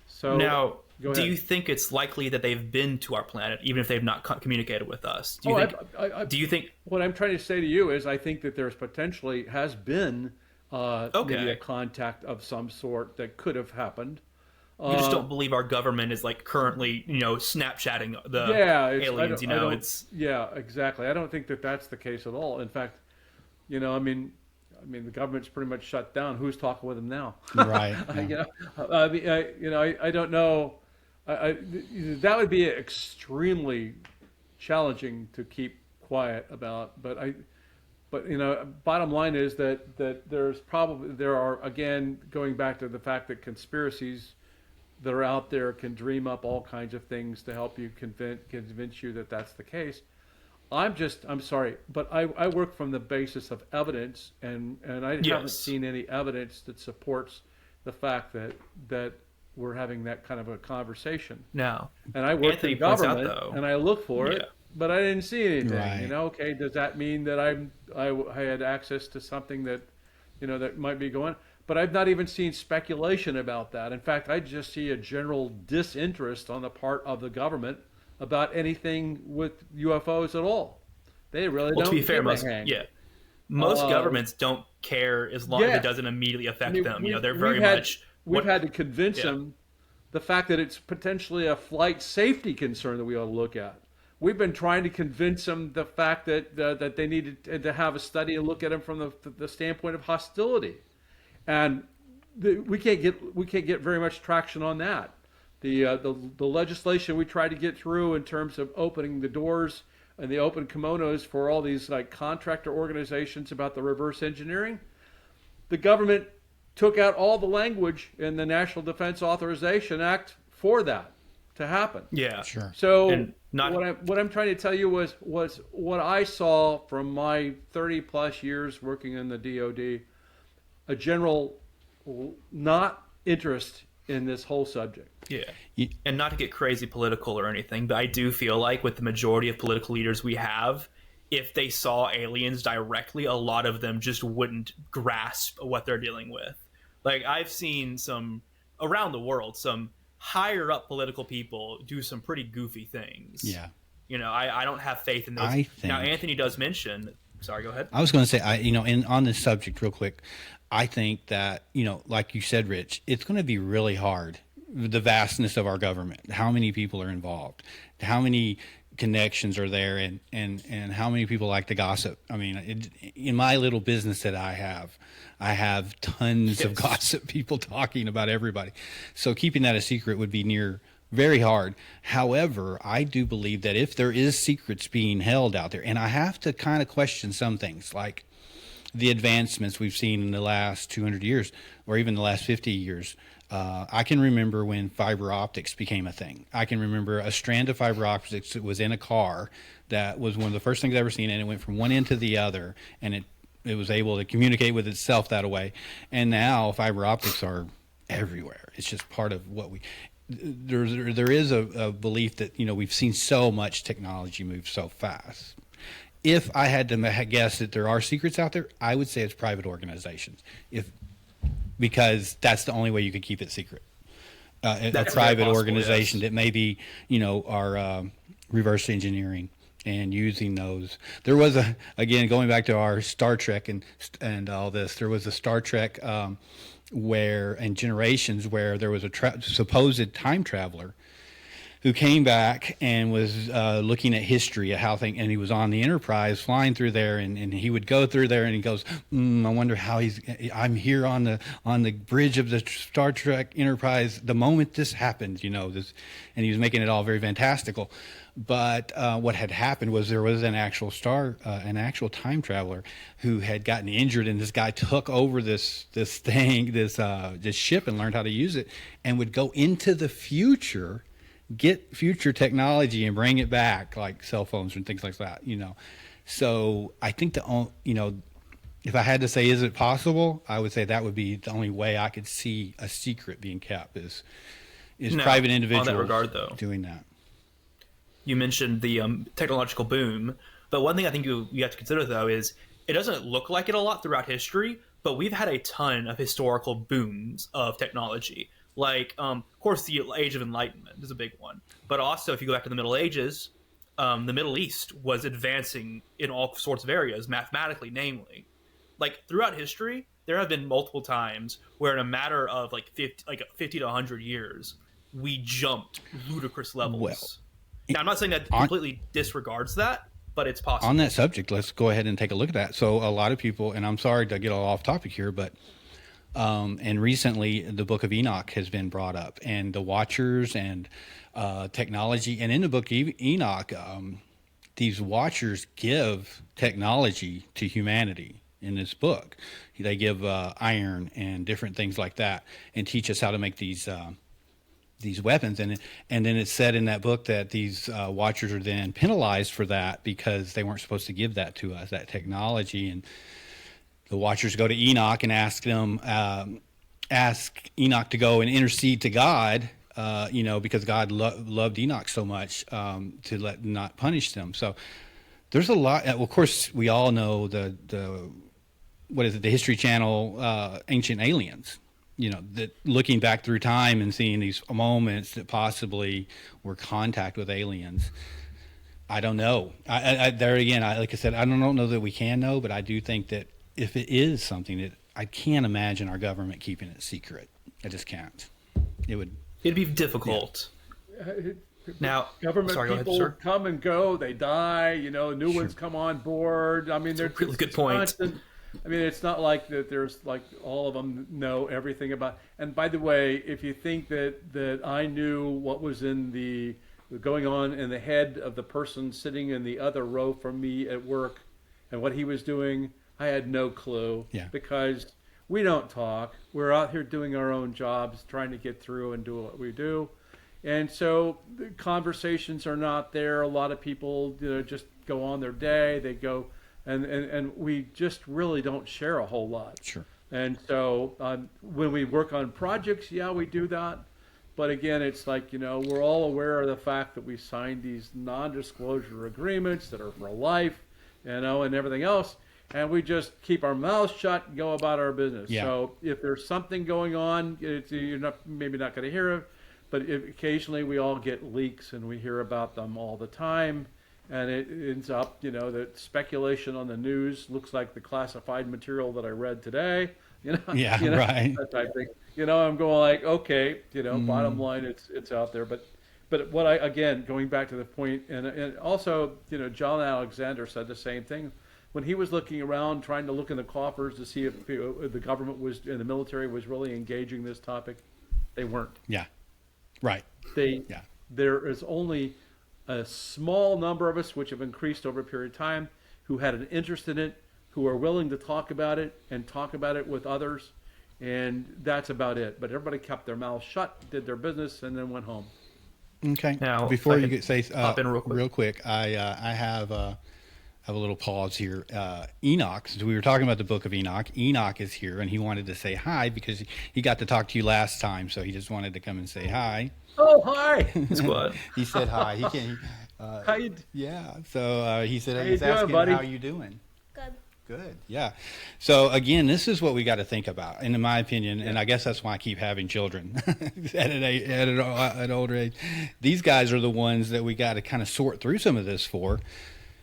Speaker 4: So
Speaker 5: now,
Speaker 4: go
Speaker 5: do
Speaker 4: ahead.
Speaker 5: you think it's likely that they've been to our planet, even if they've not communicated with us? Do you think?
Speaker 4: What I'm trying to say to you is I think that there's potentially has been maybe a contact of some sort that could have happened.
Speaker 5: You just don't believe our government is like currently, Snapchatting the aliens.
Speaker 4: Yeah, exactly. I don't think that that's the case at all. In fact, I mean, the government's pretty much shut down. Who's talking with them now?
Speaker 3: Right.
Speaker 4: I don't know. That would be extremely challenging to keep quiet about. But bottom line is that there are, again, going back to the fact that conspiracies that are out there can dream up all kinds of things to help you convince you that that's the case. I'm sorry, but I work from the basis of evidence, and I haven't seen any evidence that supports the fact that we're having that kind of a conversation.
Speaker 5: No.
Speaker 4: And I work in government, and I look for it, but I didn't see anything.
Speaker 3: Right.
Speaker 4: Okay, does that mean that I had access to something that, that might be going? But I've not even seen speculation about that. In fact, I just see a general disinterest on the part of the government about anything with UFOs at all. They really don't.
Speaker 5: To be fair,
Speaker 4: most
Speaker 5: governments don't care as long as it doesn't immediately affect them. They're very much.
Speaker 4: We've had to convince them the fact that it's potentially a flight safety concern that we ought to look at. We've been trying to convince them the fact that they needed to have a study and look at them from the standpoint of hostility, and we can't get very much traction on that. The legislation we tried to get through in terms of opening the doors and the open kimonos for all these like contractor organizations about the reverse engineering, the government took out all the language in the National Defense Authorization Act for that to happen.
Speaker 5: Yeah,
Speaker 3: sure.
Speaker 4: So what I'm trying to tell you was what I saw from my 30 plus years working in the DoD, a general not interest in this whole subject.
Speaker 5: Yeah. And not to get crazy political or anything, but I do feel like with the majority of political leaders we have, if they saw aliens directly, a lot of them just wouldn't grasp what they're dealing with. Like, I've seen some around the world, some higher up political people do some pretty goofy things.
Speaker 3: Yeah.
Speaker 5: I don't have faith in those. Now, Anthony does mention. Sorry, go ahead.
Speaker 3: I was going to say, on this subject real quick, I think that, like you said, Rich, it's going to be really hard. The vastness of our government, how many people are involved, how many connections are there, and how many people like to gossip. I mean, in my little business that I have tons of gossip people talking about everybody. So keeping that a secret would be very hard. However, I do believe that if there is secrets being held out there, and I have to kind of question some things like the advancements we've seen in the last 200 years or even the last 50 years. I can remember when fiber optics became a thing. I can remember a strand of fiber optics that was in a car that was one of the first things I've ever seen, and it went from one end to the other, and it was able to communicate with itself that way. And now fiber optics are everywhere. It's just part of what there is a belief that, we've seen so much technology move so fast. If I had to guess that there are secrets out there, I would say it's private organizations. Because that's the only way you could keep it secret. A private organization that maybe, are reverse engineering and using those. There was again, going back to our Star Trek and all this, there was a Star Trek in Generations where there was a supposed time traveler who came back and was looking at history, at and he was on the Enterprise flying through there, and he would go through there and he goes, I wonder how I'm here on the bridge of the Star Trek Enterprise the moment this happened, and he was making it all very fantastical. But what had happened was there was an actual time traveler who had gotten injured, and this guy took over this ship and learned how to use it, and would go into the future, get future technology and bring it back, like cell phones and things like that, So I think if I had to say, is it possible? I would say that would be the only way I could see a secret being kept is private individuals
Speaker 5: on that regard, though,
Speaker 3: doing that.
Speaker 5: You mentioned the technological boom, but one thing I think you have to consider, though, is it doesn't look like it a lot throughout history, but we've had a ton of historical booms of technology. Like, of course, the Age of Enlightenment is a big one. But also, if you go back to the Middle Ages, the Middle East was advancing in all sorts of areas, mathematically, namely. Like, throughout history, there have been multiple times where in a matter of like 50 to 100 years, we jumped ludicrous levels.
Speaker 3: Well,
Speaker 5: now, I'm not saying that completely disregards that, but it's possible.
Speaker 3: On that subject, let's go ahead and take a look at that. So a lot of people, and I'm sorry to get all off topic here, but and recently the Book of Enoch has been brought up, and the Watchers and technology. And in the Book of Enoch, these Watchers give technology to humanity. In this book, they give iron and different things like that, and teach us how to make these weapons. And then it's said in that book that these Watchers are then penalized for that because they weren't supposed to give that to us, that technology. And the Watchers go to Enoch and ask Enoch to go and intercede to God, because God loved Enoch so much to not punish them. So there's a lot. Well, of course, we all know the History Channel, Ancient Aliens. That looking back through time and seeing these moments that possibly were contact with aliens. I don't know. There again, like I said, I don't know that we can know, but I do think that if it is something that I can't imagine our government keeping it secret. I just can't. It'd
Speaker 5: be difficult.
Speaker 4: Yeah.
Speaker 5: Now,
Speaker 4: government
Speaker 5: sorry,
Speaker 4: people
Speaker 5: go ahead,
Speaker 4: come and go, they die, new ones come on board. I mean,
Speaker 5: That's a really good point.
Speaker 4: Constant. I mean, it's not like that there's like all of them know everything about. And by the way, if you think that I knew what was going on in the head of the person sitting in the other row from me at work and what he was doing, I had no clue.
Speaker 3: Yeah.
Speaker 4: Because we don't talk. We're out here doing our own jobs, trying to get through and do what we do. And so the conversations are not there. A lot of people just go on their day. They go. And we just really don't share a whole lot.
Speaker 3: Sure.
Speaker 4: And so when we work on projects, yeah, we do that. But again, it's like, we're all aware of the fact that we signed these non-disclosure agreements that are for life, and everything else. And we just keep our mouths shut and go about our business.
Speaker 3: Yeah.
Speaker 4: So if there's something going on, you're maybe not going to hear it. But occasionally we all get leaks and we hear about them all the time. And it ends up, that speculation on the news looks like the classified material that I read today.
Speaker 3: Yeah, right.
Speaker 4: That type of thing. I'm going like, okay, bottom line, it's out there. But what going back to the point, and also, John Alexander said the same thing when he was looking around, trying to look in the coffers to see if the government and the military was really engaging this topic. They weren't.
Speaker 3: Yeah, right.
Speaker 4: There is only a small number of us, which have increased over a period of time, who had an interest in it, who are willing to talk about it and talk about it with others, and that's about it. But everybody kept their mouths shut, did their business, and then went home.
Speaker 3: Okay.
Speaker 5: Now,
Speaker 3: before you say
Speaker 5: hop in real quick.
Speaker 3: I have a little pause here. Enoch, so we were talking about the Book of Enoch. Enoch is here, and he wanted to say hi because he got to talk to you last time, so he just wanted to come and say hi.
Speaker 4: Oh, hi.
Speaker 5: Squad.
Speaker 3: He said hi. He can't.
Speaker 4: How you?
Speaker 3: Yeah. So he said
Speaker 4: you
Speaker 3: he's
Speaker 4: doing,
Speaker 3: asking
Speaker 4: buddy?
Speaker 3: how you doing.
Speaker 1: Good.
Speaker 3: Good. Yeah. So again, this is what we got to think about, and in my opinion, and I guess that's why I keep having children at an older age. These guys are the ones that we got to kind of sort through some of this for,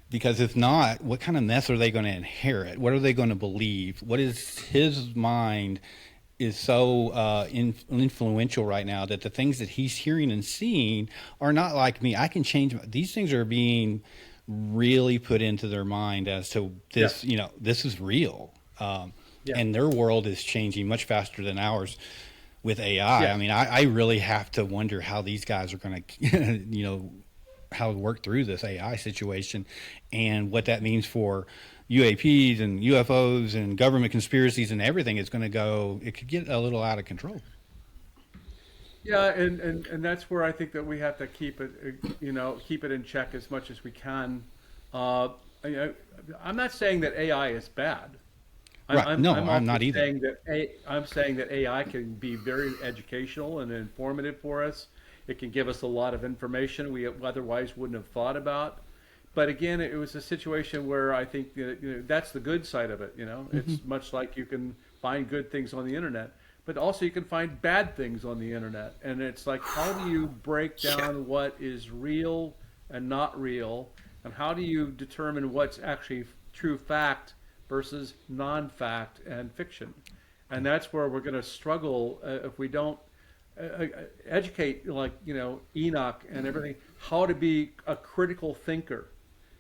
Speaker 3: because if not, what kind of mess are they going to inherit? What are they going to believe? What is his mind is so influential right now that the things that he's hearing and seeing are not like me. I can change. These things are being really put into their mind as to this, this is real. And their world is changing much faster than ours with AI.
Speaker 4: Yeah.
Speaker 3: I mean, I really have to wonder how these guys are going to, how to work through this AI situation and what that means for UAPs and UFOs and government conspiracies and everything. It's going to go, it could get a little out of control.
Speaker 4: Yeah, and that's where I think that we have to keep it, keep it in check as much as we can. I'm not saying that AI is bad.
Speaker 3: Right. I'm not either.
Speaker 4: I'm saying that AI can be very educational and informative for us. It can give us a lot of information we otherwise wouldn't have thought about. but again, it was a situation where I think that, that's the good side of it. It's much like you can find good things on the internet, but also you can find bad things on the internet. And it's like, how do you break down what is real and not real, and how do you determine what's actually true fact versus non-fact and fiction? And that's where we're going to struggle if we don't educate, like Enoch and everything, how to be a critical thinker,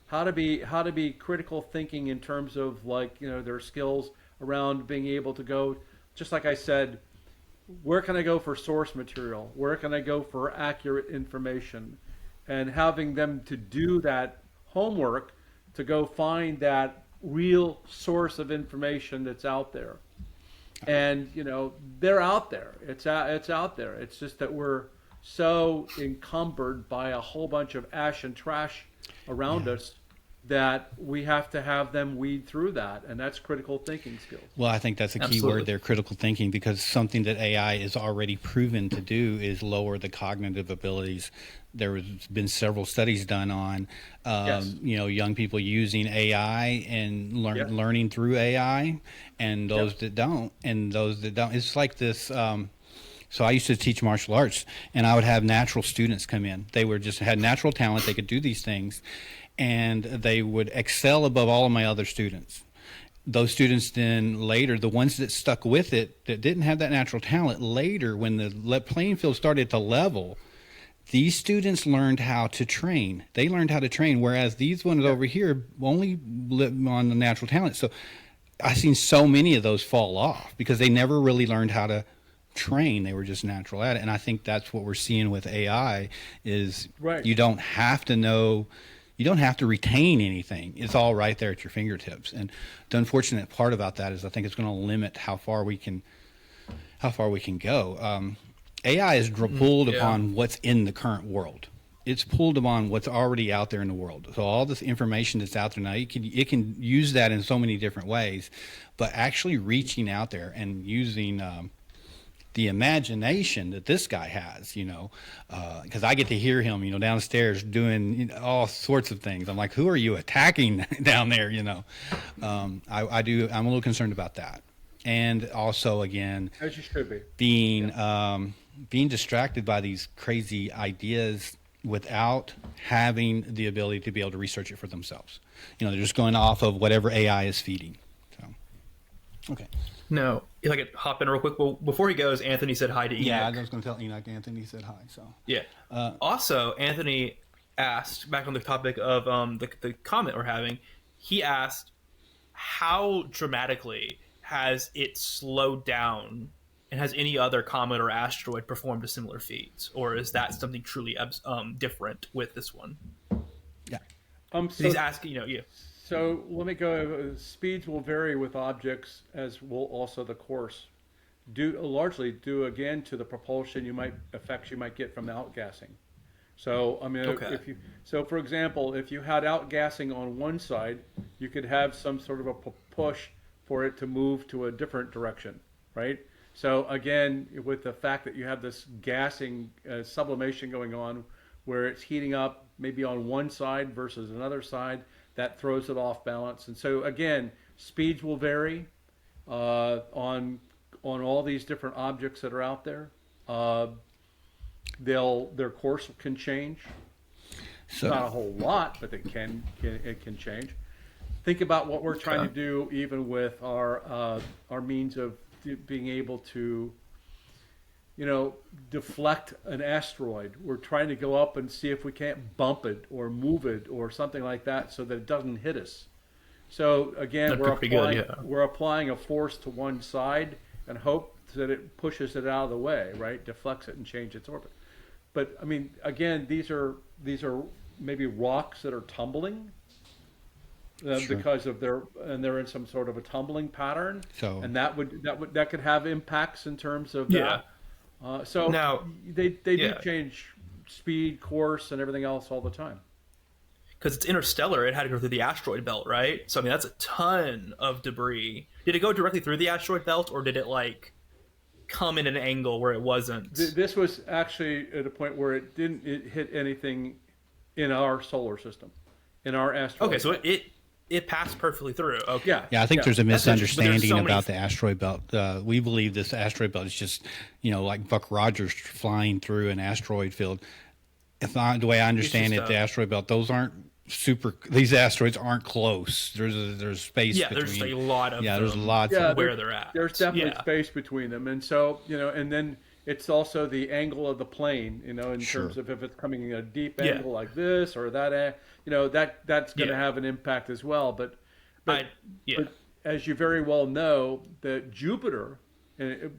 Speaker 4: how to be critical thinking in terms of, like, their skills around being able to go, just like I said, where can I go for source material, where can I go for accurate information, and having them to do that homework to go find that real source of information that's out there. And they're out there. It's out there. It's just that we're so encumbered by a whole bunch of ash and trash around us that we have to have them weed through that, and that's critical thinking skills.
Speaker 3: Well, I think that's a key word there, critical thinking, because something that AI is already proven to do is lower the cognitive abilities. There has been several studies done on, young people using AI and learning through AI, and those that don't, It's like this. So I used to teach martial arts, and I would have natural students come in. They had natural talent. They could do these things, and they would excel above all of my other students. Those students then later, the ones that stuck with it, that didn't have that natural talent, later when the playing field started to level, these students learned how to train. They learned how to train, whereas these ones over here only live on the natural talent. So I've seen so many of those fall off because they never really learned how to train. They were just natural at it. And I think that's what we're seeing with AI is you don't have to know. You don't have to retain anything. It's all right there at your fingertips. And the unfortunate part about that is I think it's going to limit how far we can go. AI is pulled upon what's in the current world. It's pulled upon what's already out there in the world. So all this information that's out there now, it can use that in so many different ways. But actually reaching out there and using the imagination that this guy has, because I get to hear him, downstairs doing all sorts of things. I'm like, who are you attacking down there? I'm a little concerned about that. And also, again,
Speaker 4: as you should be,
Speaker 3: being distracted by these crazy ideas without having the ability to be able to research it for themselves. They're just going off of whatever AI is feeding. So, okay.
Speaker 5: No, if I could hop in real quick. Well, before he goes, Anthony said hi to Enoch.
Speaker 3: Yeah, I was going to tell Enoch. Anthony said hi. So
Speaker 5: yeah. Also, Anthony asked, back on the topic of the comment we're having, he asked, how dramatically has it slowed down, and has any other comet or asteroid performed a similar feat, or is that something truly different with this one?
Speaker 3: Yeah.
Speaker 4: So
Speaker 5: he's asking,
Speaker 4: So let me go. Speeds will vary with objects, as will also the course. Largely due again to the propulsion effects you might get from outgassing. So for example, if you had outgassing on one side, you could have some sort of a push for it to move to a different direction, right? So again, with the fact that you have this gassing sublimation going on, where it's heating up maybe on one side versus another side, that throws it off balance. And so again, speeds will vary on all these different objects that are out there. Their course can change.
Speaker 3: So,
Speaker 4: not a whole lot, but it can change. Think about what we're trying to do, even with our means of being able to, deflect an asteroid. We're trying to go up and see if we can't bump it or move it or something like that so that it doesn't hit us. So again, we're applying a force to one side and hope that it pushes it out of the way, right? Deflects it and changes its orbit. But I mean, again, these are maybe rocks that are tumbling because of they're in some sort of a tumbling pattern.
Speaker 3: So,
Speaker 4: and that could have impacts in terms of that. So
Speaker 5: now
Speaker 4: they do change speed, course, and everything else all the time.
Speaker 5: Because it's interstellar, it had to go through the asteroid belt, right? So I mean, that's a ton of debris. Did it go directly through the asteroid belt, or did it come in an angle where it wasn't?
Speaker 4: This was actually at a point where it hit anything in our solar system. in our asteroid.
Speaker 5: Okay, so it passed perfectly through. Okay.
Speaker 3: Yeah, I think there's a
Speaker 5: That's interesting, but there's
Speaker 3: misunderstanding
Speaker 5: so many-
Speaker 3: about the asteroid belt. We believe this asteroid belt is just, like Buck Rogers flying through an asteroid field. If not, the way I understand
Speaker 5: just,
Speaker 3: it, the asteroid belt, those aren't these asteroids aren's close. There's space
Speaker 5: Yeah,
Speaker 3: between.
Speaker 5: there's a lot of
Speaker 3: there's
Speaker 5: them.
Speaker 3: lots
Speaker 4: Yeah,
Speaker 3: of
Speaker 5: where they're at.
Speaker 4: There's definitely
Speaker 5: Yeah.
Speaker 4: space between them, and so and then it's also the angle of the plane, in
Speaker 3: Sure.
Speaker 4: terms of if it's coming in a deep
Speaker 5: Yeah.
Speaker 4: angle like this or that, that's going to
Speaker 5: Yeah.
Speaker 4: have an impact as well. But
Speaker 5: Yeah.
Speaker 4: as you very well know, that Jupiter,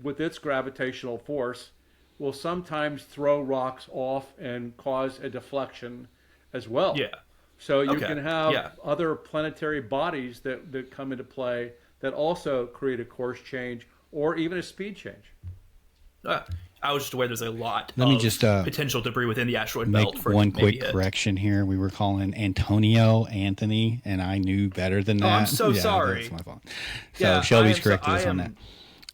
Speaker 4: with its gravitational force, will sometimes throw rocks off and cause a deflection as well.
Speaker 5: Yeah.
Speaker 4: So you
Speaker 5: Okay,
Speaker 4: can have
Speaker 5: yeah.
Speaker 4: other planetary bodies that come into play that also create a course change or even a speed change.
Speaker 5: I was just aware there's a lot
Speaker 3: Let me
Speaker 5: of
Speaker 3: just,
Speaker 5: potential debris within the asteroid belt.
Speaker 3: Make
Speaker 5: For
Speaker 3: one
Speaker 5: maybe
Speaker 3: quick
Speaker 5: it.
Speaker 3: correction here. We were calling Anthony, and I knew better than that.
Speaker 5: I'm so sorry.
Speaker 3: That's my fault. So
Speaker 5: Yeah,
Speaker 3: Shelby's
Speaker 5: I
Speaker 3: corrected us
Speaker 5: am-
Speaker 3: on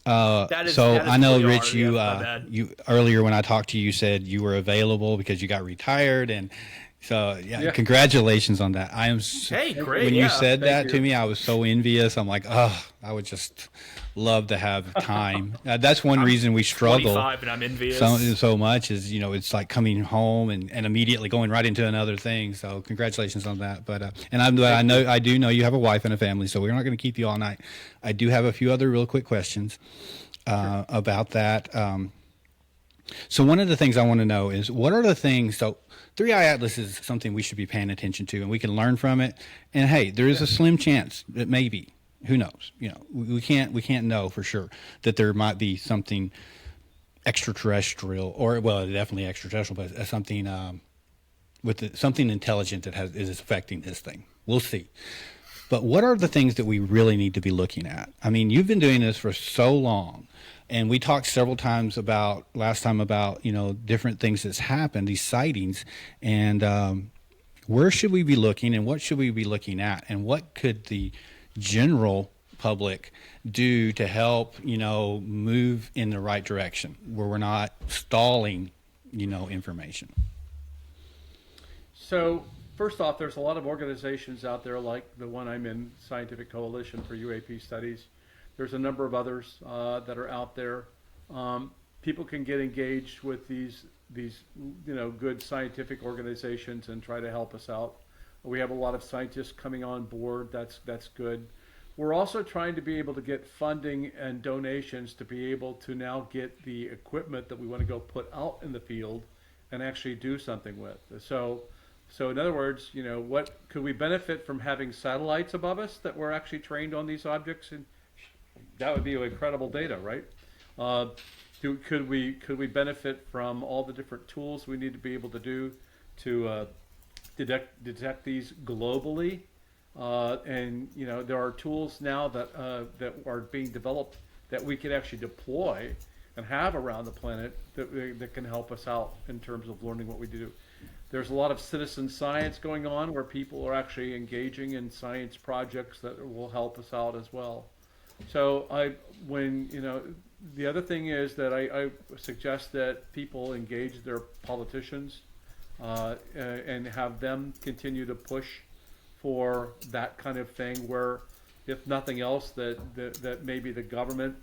Speaker 3: that.
Speaker 5: That is,
Speaker 3: So
Speaker 5: that is
Speaker 3: I know,
Speaker 5: really
Speaker 3: Rich,
Speaker 5: hard.
Speaker 3: you
Speaker 5: Yeah, my bad.
Speaker 3: you earlier when I talked to you, you said you were available because you got retired, and so
Speaker 4: Yeah.
Speaker 3: congratulations on that. I am.
Speaker 5: Hey, great.
Speaker 3: When
Speaker 5: yeah.
Speaker 3: you said
Speaker 4: Thank
Speaker 3: that
Speaker 4: you.
Speaker 3: to me, I was so envious. I'm like, oh, I would just love to have time. That's one reason we struggle
Speaker 5: 25 and I'm envious.
Speaker 3: so much is it's like coming home and immediately going right into another thing. So congratulations on that. But and I do know you have a wife and a family, so we're not going to keep you all night. I do have a few other real quick questions about that. So one of the things I want to know is what are the things. So 3i Atlas is something we should be paying attention to, and we can learn from it. And hey, there is a slim chance that maybe, who knows? We can't know for sure that there might be something extraterrestrial, or definitely extraterrestrial, but something something intelligent that is affecting this thing. We'll see. But what are the things that we really need to be looking at? I mean, you've been doing this for so long, and we talked several times last time about different things that's happened, these sightings, and where should we be looking, and what should we be looking at, and what could the general public do to help move in the right direction where we're not stalling information?
Speaker 4: So first off, there's a lot of organizations out there like the one I'm in, Scientific Coalition for UAP Studies. There's a number of others that are out there. People can get engaged with these good scientific organizations and try to help us out. We have a lot of scientists coming on board. That's good. We're also trying to be able to get funding and donations to be able to now get the equipment that we want to go put out in the field and actually do something with. So in other words, what could we benefit from having satellites above us that were actually trained on these objects? And that would be incredible data, right? Could we benefit from all the different tools we need to be able to do to detect these globally? And there are tools now that are being developed that we could actually deploy and have around the planet that can help us out in terms of learning what we do. There's a lot of citizen science going on where people are actually engaging in science projects that will help us out as well. So the other thing is that I suggest that people engage their politicians and have them continue to push for that kind of thing where, if nothing else, that maybe the government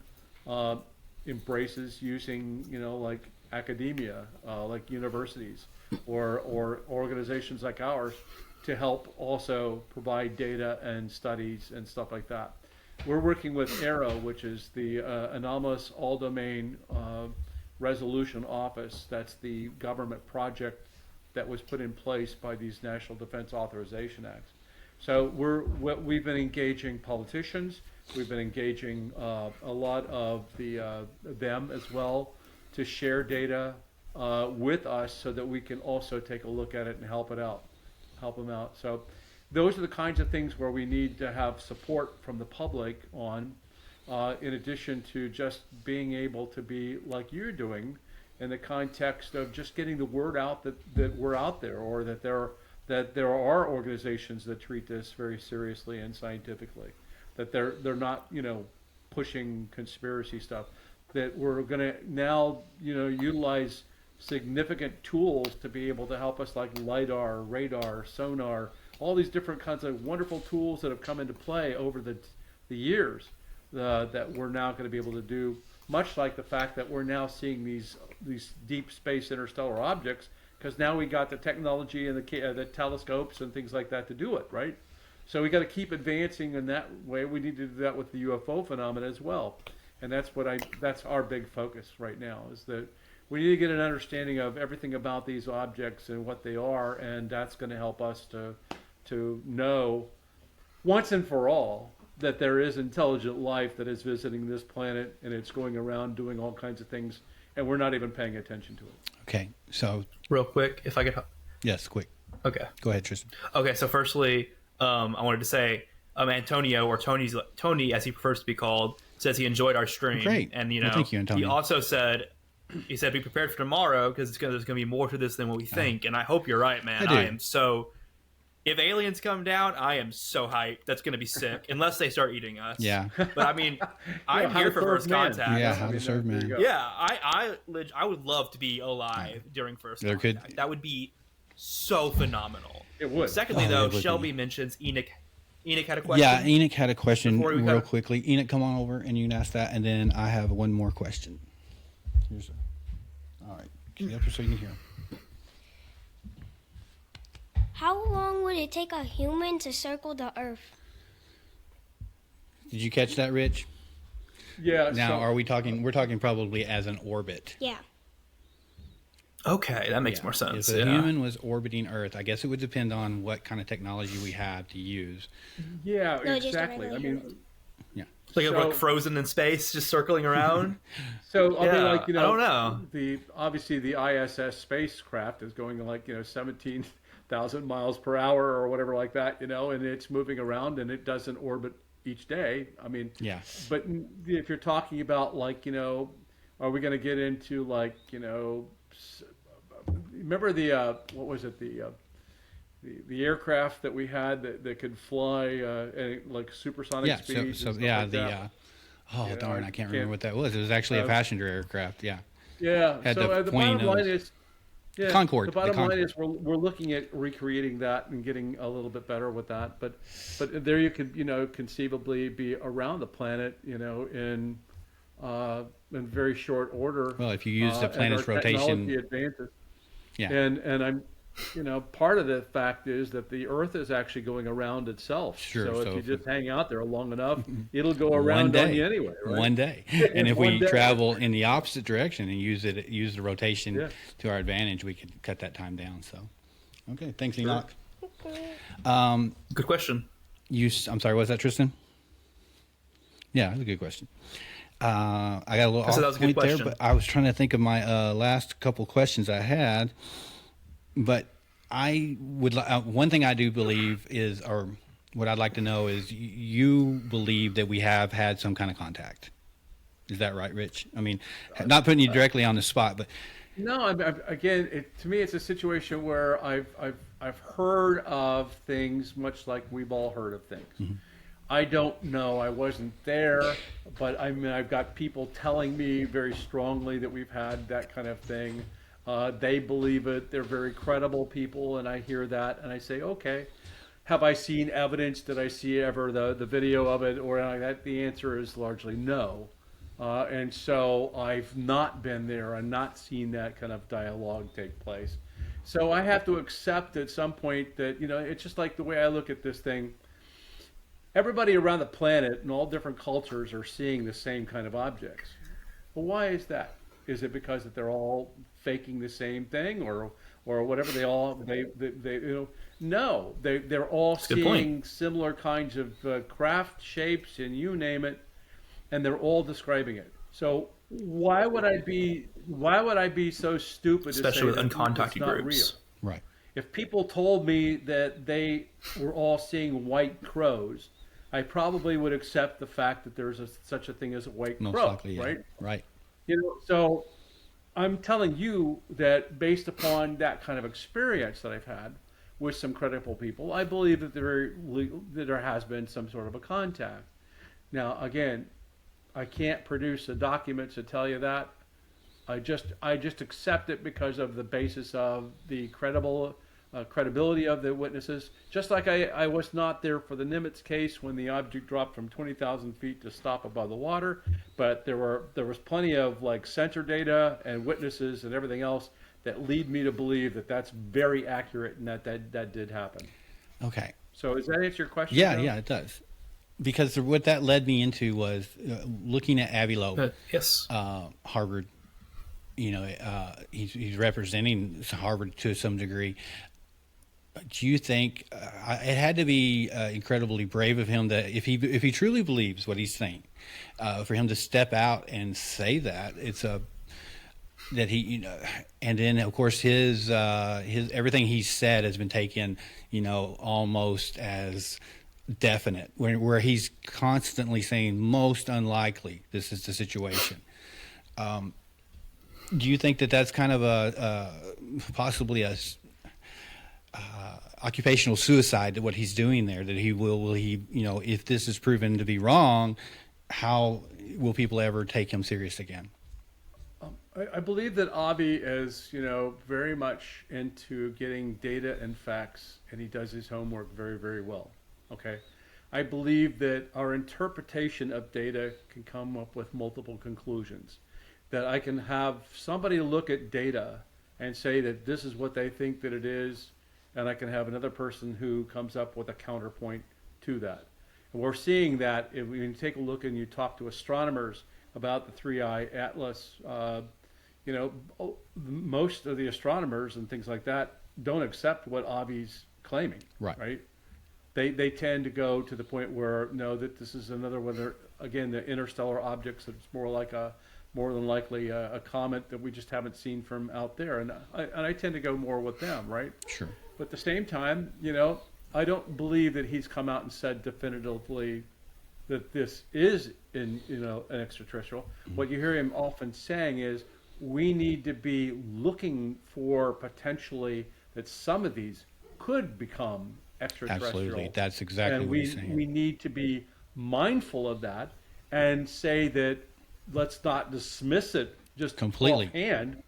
Speaker 4: embraces using, like academia, like universities or organizations like ours to help also provide data and studies and stuff like that. We're working with ARROW, which is the Anomalous All Domain Resolution Office. That's the government project that was put in place by these National Defense Authorization Acts. So we've been engaging politicians. We've been engaging a lot of them as well to share data with us so that we can also take a look at it and help them out. So those are the kinds of things where we need to have support from the public on, in addition to just being able to be like you're doing in the context of just getting the word out that we're out there, or that there are organizations that treat this very seriously and scientifically, that they're not pushing conspiracy stuff, that we're going to now utilize significant tools to be able to help us, like LIDAR, radar, sonar, all these different kinds of wonderful tools that have come into play over the years that we're now going to be able to do, much like the fact that we're now seeing these deep space interstellar objects, because now we got the technology and the telescopes and things like that to do it, right? So we got to keep advancing in that way. We need to do that with the UFO phenomena as well, and that's our big focus right now, is that we need to get an understanding of everything about these objects and what they are, and that's going to help us to know once and for all that there is intelligent life that is visiting this planet, and it's going around doing all kinds of things, and we're not even paying attention to it.
Speaker 3: Okay, so
Speaker 5: Real quick, if I could.
Speaker 3: yes, quick.
Speaker 5: Okay.
Speaker 3: Go ahead, Tristan.
Speaker 5: Okay. So firstly, I wanted to say, Antonio, or Tony, as he prefers to be called, says he enjoyed our stream.
Speaker 3: Great.
Speaker 5: And
Speaker 3: Well, thank you,
Speaker 5: he
Speaker 3: Antonio.
Speaker 5: also said, be prepared for tomorrow, because there's going to be more to this than what we think. And I hope you're right, man.
Speaker 3: I do.
Speaker 5: I am so. If aliens come down, I am so hyped. That's going to be sick, unless they start eating us.
Speaker 3: Yeah.
Speaker 5: But I mean, I'm
Speaker 4: how
Speaker 5: here
Speaker 4: to
Speaker 5: for
Speaker 4: serve
Speaker 5: first
Speaker 4: man.
Speaker 5: contact.
Speaker 3: Yeah,
Speaker 4: I
Speaker 3: how to
Speaker 4: mean,
Speaker 3: serve
Speaker 4: there
Speaker 3: man.
Speaker 4: you go.
Speaker 5: Yeah, I would love to be alive during first
Speaker 3: There could-
Speaker 5: contact. That would be so phenomenal.
Speaker 4: It would.
Speaker 5: Secondly,
Speaker 3: Oh,
Speaker 5: though,
Speaker 3: it would
Speaker 5: Shelby
Speaker 3: be.
Speaker 5: mentions Enoch. Enoch had a question.
Speaker 3: Yeah, Enoch had a question
Speaker 5: Before we
Speaker 3: real
Speaker 5: go-
Speaker 3: quickly. Enoch, come on over and you can ask that, and then I have one more question. All right, get up so you can hear.
Speaker 1: How long would it take a human to circle the Earth?
Speaker 3: Did you catch that, Rich?
Speaker 4: Yeah.
Speaker 3: Now,
Speaker 4: so,
Speaker 3: are we talking? We're talking probably as an orbit.
Speaker 1: Yeah.
Speaker 5: Okay, that makes
Speaker 3: Yeah.
Speaker 5: more sense.
Speaker 3: If a
Speaker 5: Yeah.
Speaker 3: human was orbiting Earth, I guess it would depend on what kind of technology we have to use.
Speaker 4: yeah,
Speaker 1: No, just a
Speaker 4: exactly.
Speaker 1: regular
Speaker 4: I mean,
Speaker 1: human.
Speaker 5: Like,
Speaker 4: So-
Speaker 5: like frozen in space, just circling around.
Speaker 4: so I mean,
Speaker 5: Yeah,
Speaker 4: like,
Speaker 5: I don't know.
Speaker 4: Obviously the ISS spacecraft is going like 17,000 miles per hour or whatever like that, and it's moving around and it doesn't orbit each day. I mean,
Speaker 3: Yeah.
Speaker 4: but if you're talking about like, are we going to get into like, remember what was it, the aircraft that we had that could fly at like supersonic
Speaker 3: Yeah.
Speaker 4: speeds?
Speaker 3: So
Speaker 4: and stuff
Speaker 3: yeah,
Speaker 4: like that?
Speaker 3: oh darn, I can't remember
Speaker 4: can't-
Speaker 3: what that was. It was actually a
Speaker 4: uh,
Speaker 3: passenger aircraft. Yeah.
Speaker 4: Yeah.
Speaker 3: Had
Speaker 4: So
Speaker 3: the
Speaker 4: the
Speaker 3: pointy
Speaker 4: bottom line
Speaker 3: nose.
Speaker 4: is, yeah,
Speaker 3: Concorde,
Speaker 4: The
Speaker 3: the
Speaker 4: bottom line
Speaker 3: Concorde.
Speaker 4: is we're looking at recreating that and getting a little bit better with that. But there you could conceivably be around the planet in very short order.
Speaker 3: Well, if you use the
Speaker 4: as
Speaker 3: planet's
Speaker 4: our
Speaker 3: rotation,
Speaker 4: technology advances.
Speaker 3: yeah.
Speaker 4: And I'm. Part of the fact is that the Earth is actually going around itself.
Speaker 3: Sure,
Speaker 4: So if
Speaker 3: so
Speaker 4: you
Speaker 3: if
Speaker 4: just hang out there long enough, it'll go
Speaker 3: One
Speaker 4: around on
Speaker 3: day.
Speaker 4: you anyway. Right?
Speaker 3: One day. And if
Speaker 4: One
Speaker 3: we
Speaker 4: day.
Speaker 3: travel in the opposite direction and use the rotation
Speaker 4: Yeah.
Speaker 3: to our advantage, we could cut that time down. So, okay, thanks,
Speaker 4: Sure.
Speaker 3: Enoch.
Speaker 5: Good question.
Speaker 3: I'm sorry, was that Tristan? Yeah, that's a good question. I got a little
Speaker 5: I said that
Speaker 3: off
Speaker 5: was a good
Speaker 3: point there,
Speaker 5: question.
Speaker 3: but I was trying to think of my last couple questions I had. But I would one thing I do believe is, or what I'd like to know is, you believe that we have had some kind of contact. Is that right, Rich? I mean, not putting you directly on the spot, but
Speaker 4: No, again, to me, it's a situation where I've heard of things much like we've all heard of things.
Speaker 3: Mm-hmm.
Speaker 4: I don't know. I wasn't there, but I mean, I've got people telling me very strongly that we've had that kind of thing. They believe it. They're very credible people, and I hear that, and I say, okay. Have I seen evidence? Did I see ever the video of it or anything like that? The answer is largely no. And so I've not been there and not seen that kind of dialogue take place. So I have to accept at some point that, it's just like the way I look at this thing. Everybody around the planet in all different cultures are seeing the same kind of objects. Well, why is that? Is it because that they're all faking the same thing or whatever no, they're all
Speaker 5: a good point.
Speaker 4: seeing similar kinds of craft shapes and you name it, and they're all describing it. So why would I be so stupid
Speaker 5: Especially
Speaker 4: to say
Speaker 5: with
Speaker 4: that it's
Speaker 5: uncontacted
Speaker 4: not
Speaker 5: groups.
Speaker 4: real?
Speaker 3: right.
Speaker 4: If people told me that they were all seeing white crows, I probably would accept the fact that there's such a thing as a white
Speaker 3: Most
Speaker 4: crow,
Speaker 3: likely, yeah.
Speaker 4: right?
Speaker 3: Right.
Speaker 4: So I'm telling you that based upon that kind of experience that I've had with some credible people, I believe that there has been some sort of a contact. Now, again, I can't produce a document to tell you that. I just accept it because of the basis of the credible credibility of the witnesses. Just like I was not there for the Nimitz case when the object dropped from 20,000 feet to stop above the water, but there was plenty of like sensor data and witnesses and everything else that lead me to believe that that's very accurate and that did happen.
Speaker 3: Okay.
Speaker 4: So does that answer your question?
Speaker 3: Yeah,
Speaker 4: Joe?
Speaker 3: yeah, it does. Because what that led me into was looking at Avi Loeb,
Speaker 5: Yes.
Speaker 3: Harvard. He's representing Harvard to some degree. Do you think it had to be incredibly brave of him that if he truly believes what he's saying, for him to step out and say that that he and then of course his everything he said has been taken almost as definite, where he's constantly saying most unlikely this is the situation. Do you think that that's kind of a possibly a occupational suicide to what he's doing there? That he will he if this is proven to be wrong, how will people ever take him serious again?
Speaker 4: I believe that Avi is, very much into getting data and facts, and he does his homework very, very well. Okay. I believe that our interpretation of data can come up with multiple conclusions. That I can have somebody look at data and say that this is what they think that it is, and I can have another person who comes up with a counterpoint to that. And we're seeing that if you take a look and you talk to astronomers about the 3-eye atlas, most of the astronomers and things like that don't accept what Avi's claiming. Right? They tend to go to the point where no, that this is another one. Again, the interstellar objects. It's more than likely a comet that we just haven't seen from out there, and I tend to go more with them. Right?
Speaker 3: Sure.
Speaker 4: But at the same time, I don't believe that he's come out and said definitively that this is an extraterrestrial. Mm-hmm. What you hear him often saying is, we need to be looking for potentially that some of these could become extraterrestrial.
Speaker 3: Absolutely, that's exactly what he's saying.
Speaker 4: We need to be mindful of that and say that let's not dismiss it just
Speaker 3: completely
Speaker 4: offhand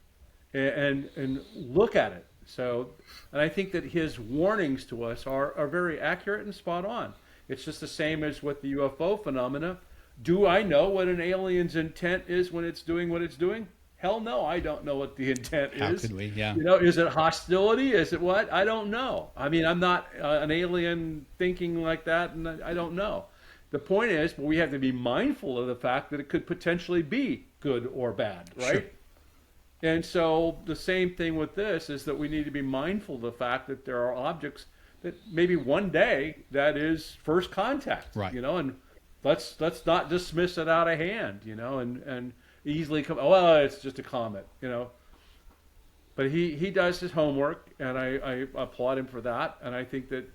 Speaker 4: and look at it. So, and I think that his warnings to us are very accurate and spot on. It's just the same as with the UFO phenomena. Do I know what an alien's intent is when it's doing what it's doing? Hell no, I don't know what the intent is.
Speaker 3: How could we? Yeah.
Speaker 4: Is it hostility? Is it what? I don't know. I mean, I'm not an alien thinking like that, and I don't know. The point is, we have to be mindful of the fact that it could potentially be good or bad, right? Sure. And so the same thing with this is that we need to be mindful of the fact that there are objects that maybe one day that is first contact,
Speaker 3: right?
Speaker 4: And let's not dismiss it out of hand, and easily come, well, it's just a comet, But he does his homework, and I applaud him for that. And I think that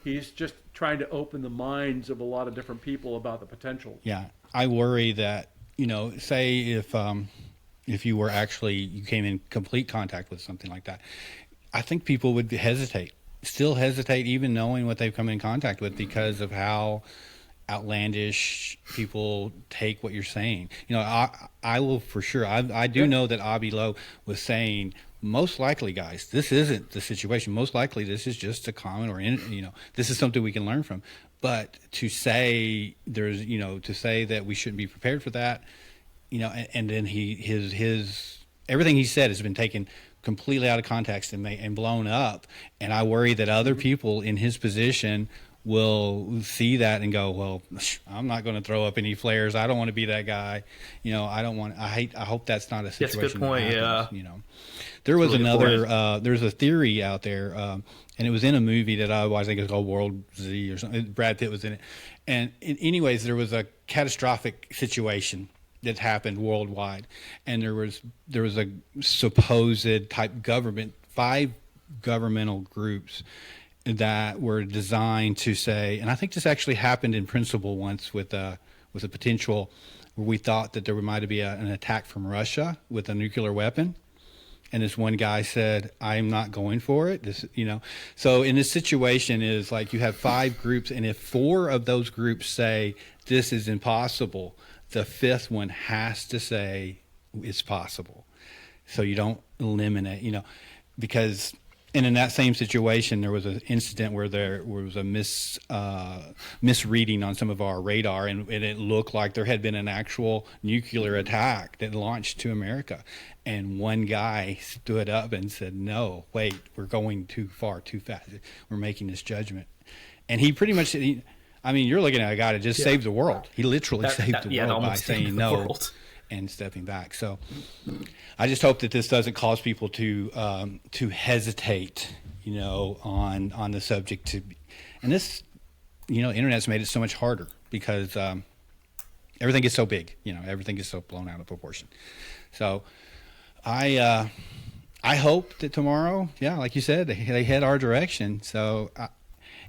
Speaker 4: he's just trying to open the minds of a lot of different people about the potential.
Speaker 3: Yeah, I worry that say if you came in complete contact with something like that, I think people would still hesitate, even knowing what they've come in contact with, because of how outlandish people take what you're saying. I will for sure. I do know that Avi Loeb was saying, most likely, guys, this isn't the situation. Most likely, this is just a comment, or this is something we can learn from. But to say to say that we shouldn't be prepared for that, and then his everything he said has been taken completely out of context and blown up. And I worry that other people in his position will see that and go, well, I'm not going to throw up any flares. I don't want to be that guy. I hope that's not a situation.
Speaker 5: That's a good point.
Speaker 3: There was there's a theory out there, and it was in a movie that I think it's called World Z or something. Brad Pitt was in it. And anyways, there was a catastrophic situation that happened worldwide. And there was a supposed type government, 5 governmental groups that were designed to say, and I think this actually happened in principle once with a potential where we thought that there might be an attack from Russia with a nuclear weapon. And this one guy said, I'm not going for it. So in this situation is like you have 5 groups, and if 4 of those groups say this is impossible, the 5th one has to say it's possible. So you don't eliminate, because And in that same situation, there was an incident where there was a misreading on some of our radar, and it looked like there had been an actual nuclear attack that launched to America. And one guy stood up and said, "No, wait, we're going too far, too fast. We're making this judgment." And he pretty much, you're looking at a guy that just saved the world. He literally saved the world by saying no and stepping back. So I just hope that this doesn't cause people to hesitate, on the subject. And this, internet's made it so much harder because everything gets so big. Everything gets so blown out of proportion. So I hope that tomorrow, like you said, they head our direction. So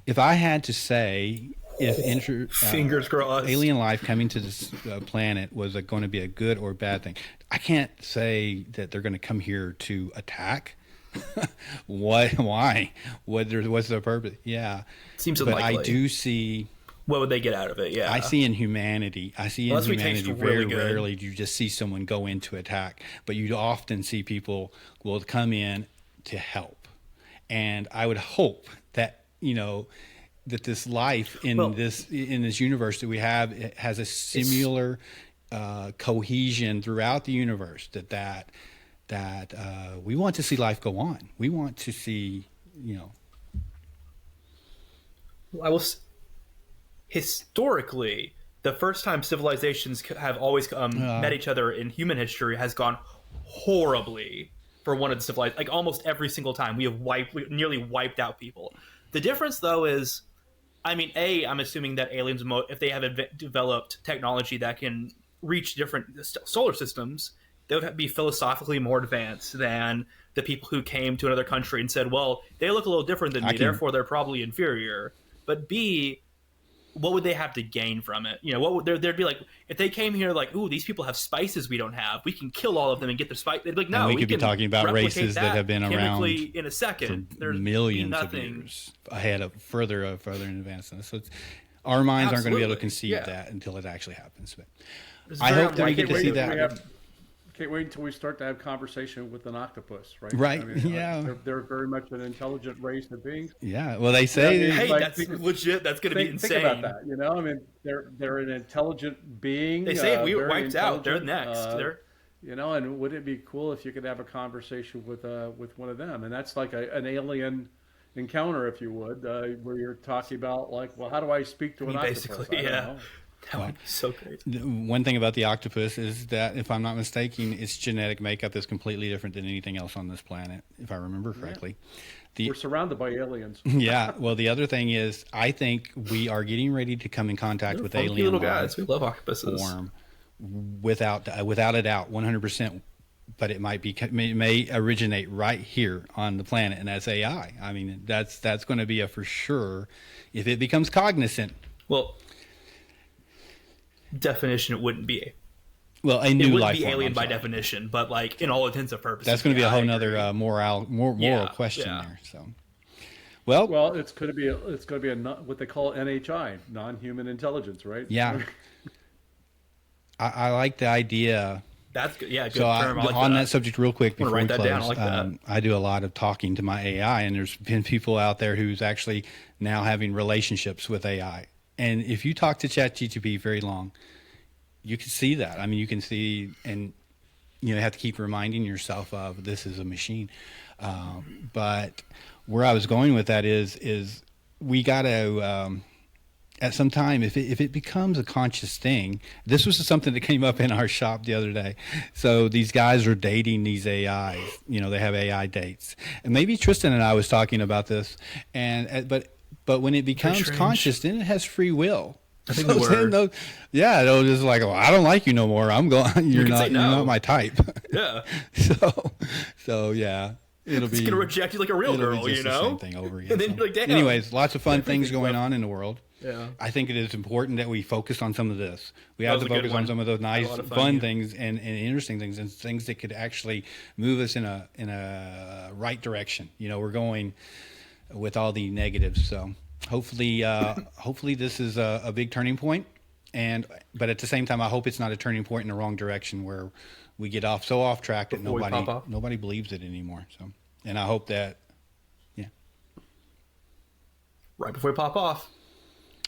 Speaker 3: if I had to say, if
Speaker 5: fingers crossed,
Speaker 3: alien life coming to this planet was going to be a good or bad thing, I can't say that they're going to come here to attack. What? Why? What's their purpose? Yeah,
Speaker 5: seems unlikely.
Speaker 3: But I do see.
Speaker 5: What would they get out of it? Yeah,
Speaker 3: I see in humanity. Very rarely do you just see someone go in to attack, but you often see people will come in to help. And I would hope that that this life in this universe that we have, it has a similar cohesion throughout the universe. That we want to see life go on. We want to see,
Speaker 5: historically, the first time civilizations have always met each other in human history has gone horribly for one of the civilizations. Like almost every single time, we nearly wiped out people. The difference, though, is, I'm assuming that aliens, if they have developed technology that can reach different solar systems, they would be philosophically more advanced than the people who came to another country and said, well, they look a little different than me, therefore they're probably inferior. But B, what would they have to gain from it? What would there'd be like if they came here like, ooh, these people have spices we don't have. We can kill all of them and get their spice. They'd be like, no,
Speaker 3: we could be talking about races that have been around
Speaker 5: in a second. There's
Speaker 3: millions of years ahead of further in advance. So our minds aren't going to be able to conceive that until it actually happens. But I hope that we get to see that.
Speaker 4: Can't wait until we start to have conversation with an octopus, right?
Speaker 3: Right. Yeah.
Speaker 4: They're very much an intelligent race of beings.
Speaker 3: Yeah. Well, they say,
Speaker 5: hey, that's legit. That's going to be insane.
Speaker 4: Think about that. They're an intelligent being.
Speaker 5: They say if we were wiped out, they're next.
Speaker 4: And would it be cool if you could have a conversation with one of them? And that's like an alien encounter, if you would, where you're talking about like, well, how do I speak to an octopus?
Speaker 5: Basically, yeah. That would be so great.
Speaker 3: One thing about the octopus is that, if I'm not mistaken, its genetic makeup is completely different than anything else on this planet, if I remember correctly.
Speaker 4: We're surrounded by aliens.
Speaker 3: Yeah. Well, the other thing is, I think we are getting ready to come in contact with alien
Speaker 5: little guys. We love octopuses.
Speaker 3: Form, without a doubt, 100%. But it may originate right here on the planet, and that's AI. That's going to be a for sure if it becomes cognizant.
Speaker 5: Well, definition, it wouldn't be
Speaker 3: a new life form. It wouldn't
Speaker 5: be alien by definition, but like in all intents and purposes.
Speaker 3: That's going to be a whole nother moral question there. So, well,
Speaker 4: it's going to be what they call NHI, non-human intelligence, right?
Speaker 3: Yeah. I like the idea.
Speaker 5: That's good. Yeah, good
Speaker 3: so
Speaker 5: term.
Speaker 3: On that subject, real quick before we close,
Speaker 5: down. I like that.
Speaker 3: I do a lot of talking to my AI, and there's been people out there who's actually now having relationships with AI. And if you talk to ChatGPT very long, you can see that. You can see, and you have to keep reminding yourself of this is a machine. But where I was going with that is we got to, at some time, if it becomes a conscious thing, this was something that came up in our shop the other day. So these guys are dating these AIs. They have AI dates, and maybe Tristan and I was talking about this, but when it becomes conscious, then it has free will.
Speaker 5: I think it'll
Speaker 3: just like, well, I don't like you no more. I'm going. You're not my type.
Speaker 5: Yeah.
Speaker 3: So yeah,
Speaker 5: it's gonna reject you like a real girl.
Speaker 3: The same thing over again.
Speaker 5: And then, like, damn.
Speaker 3: Anyways, lots of fun things going on in the world.
Speaker 5: Yeah.
Speaker 3: I think it is important that we focus on some of this. We have to focus on some of those nice, fun things and interesting things, and things that could actually move us in a right direction. We're going with all the negatives. So hopefully this is a big turning point. But at the same time, I hope it's not a turning point in the wrong direction where we get off track that nobody believes it anymore. So, and I hope that
Speaker 5: right before we pop off.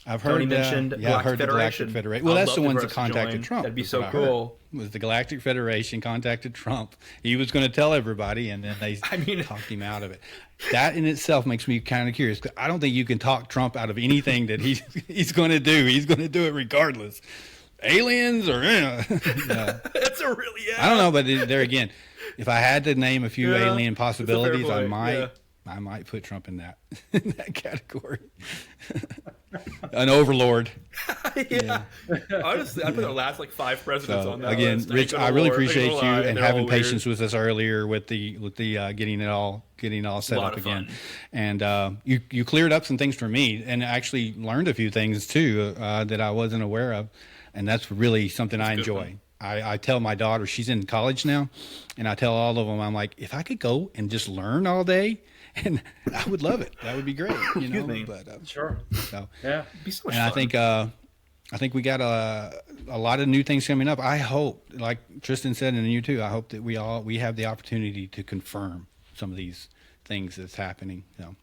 Speaker 3: I've
Speaker 5: Tony
Speaker 3: heard,
Speaker 5: mentioned
Speaker 3: I've heard the
Speaker 5: Galactic
Speaker 3: Galactic
Speaker 5: Federation.
Speaker 3: Federation. Well,
Speaker 5: I'd
Speaker 3: that's
Speaker 5: love
Speaker 3: the
Speaker 5: for
Speaker 3: ones that
Speaker 5: us to
Speaker 3: contacted
Speaker 5: join.
Speaker 3: Trump.
Speaker 5: That'd be
Speaker 3: That's
Speaker 5: so
Speaker 3: what I heard.
Speaker 5: cool.
Speaker 3: Was the Galactic Federation contacted Trump? He was going to tell everybody, and then they talked him out of it. That in itself makes me kind of curious. 'Cause I don't think you can talk Trump out of anything that he's going to do. He's going to do it regardless. Aliens or
Speaker 5: That's a really
Speaker 3: I don't know, but there again, if I had to name a few alien
Speaker 5: that's a fair
Speaker 3: possibilities,
Speaker 5: point,
Speaker 3: I might put Trump in that in that category. An overlord.
Speaker 5: Honestly, I put the last like 5 presidents on that
Speaker 3: again,
Speaker 5: list.
Speaker 3: Rich, I really appreciate you and having patience with us earlier with the getting it all set up again.
Speaker 5: Fun.
Speaker 3: And you cleared up some things for me, and actually learned a few things too that I wasn't aware of, and that's really something I enjoy. I tell my daughter, she's in college now, and I tell all of them, I'm like, if I could go and just learn all day, and I would love it. That would be great, you know. But
Speaker 4: Sure.
Speaker 3: So
Speaker 4: Yeah.
Speaker 5: It'd be so much
Speaker 3: and
Speaker 5: fun.
Speaker 3: I think we got a lot of new things coming up. I hope, like Tristan said, and you too, I hope that we have the opportunity to confirm some of these things that's happening. So.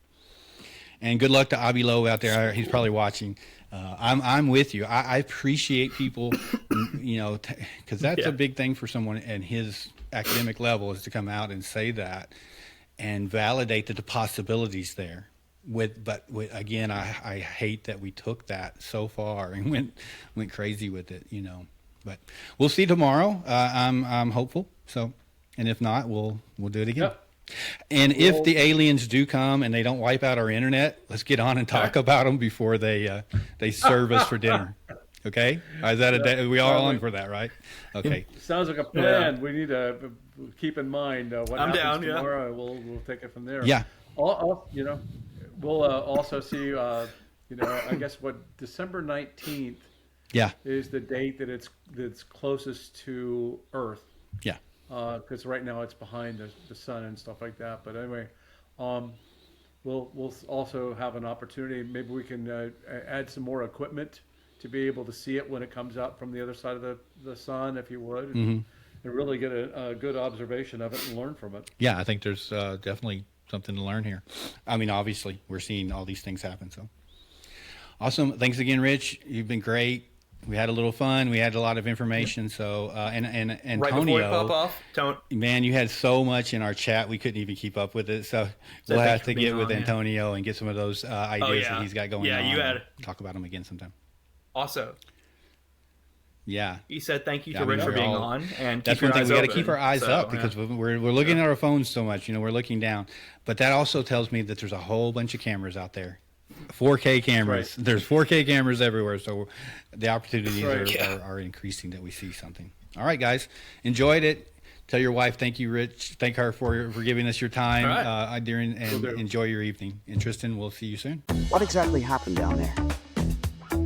Speaker 3: And good luck to Avi Loeb out there. He's probably watching. I'm with you. I appreciate people, you know, because that's a big thing for someone at his academic level is to come out and say that and validate that the possibilities there. But again, I hate that we took that so far and went crazy with it, you know. But we'll see tomorrow. I'm hopeful. So, and if not, we'll do it again.
Speaker 4: Yep.
Speaker 3: And if the aliens do come and they don't wipe out our internet, let's get on and talk about them before they serve us for dinner. Okay? Is that a day? We all on for that, right? Okay.
Speaker 4: Sounds like a plan. Yeah. We need to keep in mind what happens
Speaker 5: down,
Speaker 4: tomorrow. Yeah. We'll take it from there.
Speaker 3: Yeah.
Speaker 4: You know, we'll also see. You know, I guess what December 19th.
Speaker 3: Yeah.
Speaker 4: Is the date that's closest to Earth.
Speaker 3: Yeah.
Speaker 4: Because right now it's behind the sun and stuff like that. But anyway, we'll also have an opportunity. Maybe we can add some more equipment to be able to see it when it comes out from the other side of the sun, if you would, and really get a good observation of it and learn from it.
Speaker 3: Yeah, I think there's definitely something to learn here. I mean, obviously, we're seeing all these things happen. So awesome. Thanks again, Rich. You've been great. We had a little fun. We had a lot of information. So, and Antonio,
Speaker 5: right before we pop off,
Speaker 3: man, you had so much in our chat. We couldn't even keep up with it. So we'll have to get with Antonio and get some of those ideas that he's got going on.
Speaker 5: Yeah, you had
Speaker 3: talk about them again sometime.
Speaker 5: Also,
Speaker 3: yeah,
Speaker 5: he said thank you to Rich for being on, and
Speaker 3: that's one thing we got to keep our eyes up because
Speaker 5: yeah.
Speaker 3: we're looking at our phones so much. You know, we're looking down, but that also tells me that there's a whole bunch of cameras out there. 4K cameras.
Speaker 4: Right.
Speaker 3: There's 4K cameras everywhere, so the opportunities are increasing that we see something. All right, guys, enjoyed it. Tell your wife thank you, Rich. Thank her for giving us your time enjoy your evening. And Tristan, we'll see you soon.
Speaker 6: What exactly happened down there?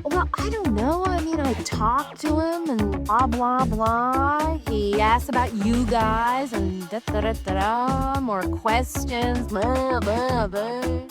Speaker 2: Well, I don't know. I mean, I talked to him and blah, blah, blah. He asked about you guys and da-da-da-da-da, more questions, blah, blah, blah.